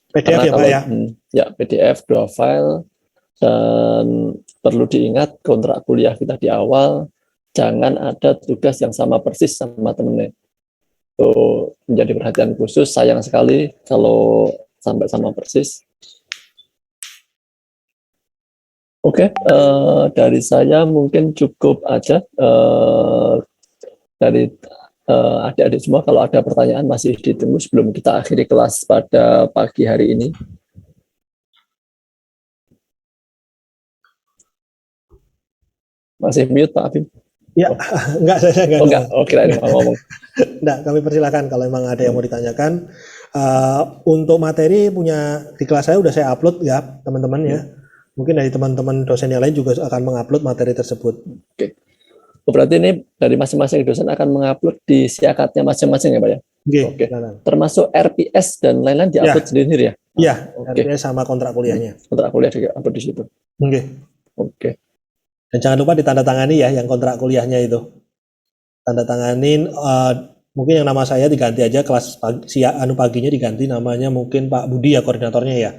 [SPEAKER 1] PDF ya Pak ya?
[SPEAKER 2] Ya, PDF 2 file. Dan perlu diingat kontrak kuliah kita di awal, jangan ada tugas yang sama persis sama temennya. Itu menjadi perhatian khusus, sayang sekali kalau sampai sama persis. Oke, dari saya mungkin cukup aja. Dari adik-adik semua, kalau ada pertanyaan masih ditunggu sebelum kita akhiri kelas pada pagi hari ini. Masih mute Pak Abim?
[SPEAKER 1] Ya, enggak, saya enggak.
[SPEAKER 2] Oh, enggak, kirain mau ngomong.
[SPEAKER 1] Enggak, kami persilakan kalau memang ada yang mau ditanyakan. Untuk materi punya di kelas saya udah saya upload ya, teman-teman ya. Mungkin dari teman-teman dosen yang lain juga akan mengupload materi tersebut.
[SPEAKER 2] Oke. Berarti ini dari masing-masing dosen akan mengupload di siakatnya masing-masing ya Pak ya?
[SPEAKER 1] Oke.
[SPEAKER 2] Termasuk RPS dan lain-lain diupload sendiri ya?
[SPEAKER 1] Iya, RPS sama kontrak kuliahnya.
[SPEAKER 2] Kontrak kuliah diupload di situ. Oke.
[SPEAKER 1] Dan jangan lupa ditandatangani ya yang kontrak kuliahnya itu. Tanda tanganin, mungkin yang nama saya diganti aja, kelas pagi, paginya diganti namanya mungkin Pak Budi ya koordinatornya ya.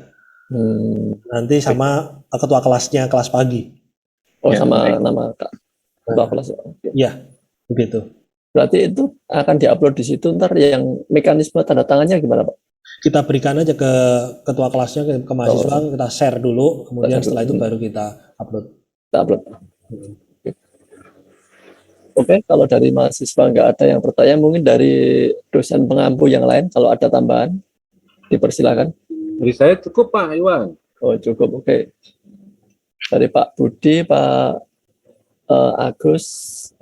[SPEAKER 1] Nanti sama ketua kelasnya kelas pagi.
[SPEAKER 2] Oh ya, sama nama ketua kelas.
[SPEAKER 1] Iya, begitu.
[SPEAKER 2] Berarti itu akan diupload di situ, ntar yang mekanisme tanda tangannya gimana Pak?
[SPEAKER 1] Kita berikan aja ke ketua kelasnya, ke mahasiswa, kita share dulu, kemudian setelah itu baru kita upload.
[SPEAKER 2] Oke, kalau dari mahasiswa nggak ada yang bertanya, mungkin dari dosen pengampu yang lain, kalau ada tambahan, dipersilakan.
[SPEAKER 6] Dari saya cukup Pak Iwan.
[SPEAKER 2] Oh cukup, oke. Dari Pak Budi, Pak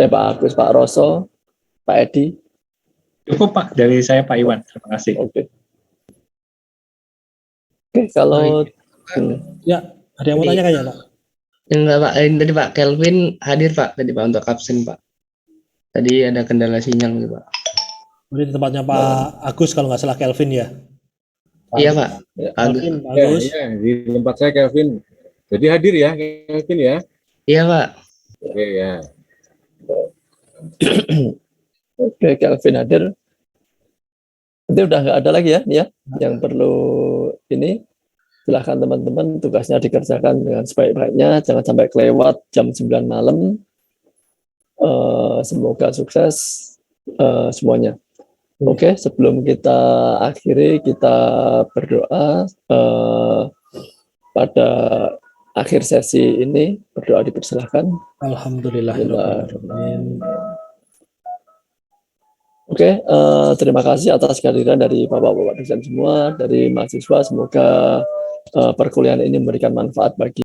[SPEAKER 2] Pak Roso, Pak Edi.
[SPEAKER 13] Cukup Pak, dari saya Pak Iwan. Terima kasih.
[SPEAKER 2] Oke, kalau
[SPEAKER 1] ya ada yang mau tanya kayaknya Pak?
[SPEAKER 5] Enggak Pak, tadi Pak Kelvin hadir Pak, tadi Pak untuk absen Pak. Tadi ada kendala sinyal nih Pak.
[SPEAKER 1] Ini tempatnya Pak Agus kalau nggak salah Kelvin ya.
[SPEAKER 5] Iya Pak.
[SPEAKER 2] Ya.
[SPEAKER 5] Bagus.
[SPEAKER 1] Bagus.
[SPEAKER 6] Ya, di tempat saya Kelvin. Jadi hadir ya Kelvin ya.
[SPEAKER 5] Iya Pak.
[SPEAKER 6] Oke ya.
[SPEAKER 2] Oke, Kelvin hadir. Nanti udah nggak ada lagi ya, nih ya, yang perlu ini. Silahkan teman-teman tugasnya dikerjakan dengan sebaik-baiknya, jangan sampai kelewat jam 9 malam. Semoga sukses semuanya. Oke, sebelum kita akhiri, kita berdoa pada akhir sesi ini, berdoa dipersilahkan.
[SPEAKER 1] Alhamdulillah.
[SPEAKER 2] Oke, terima kasih atas kehadiran dari Bapak-Bapak dosen semua, dari mahasiswa. Semoga perkuliahan ini memberikan manfaat bagi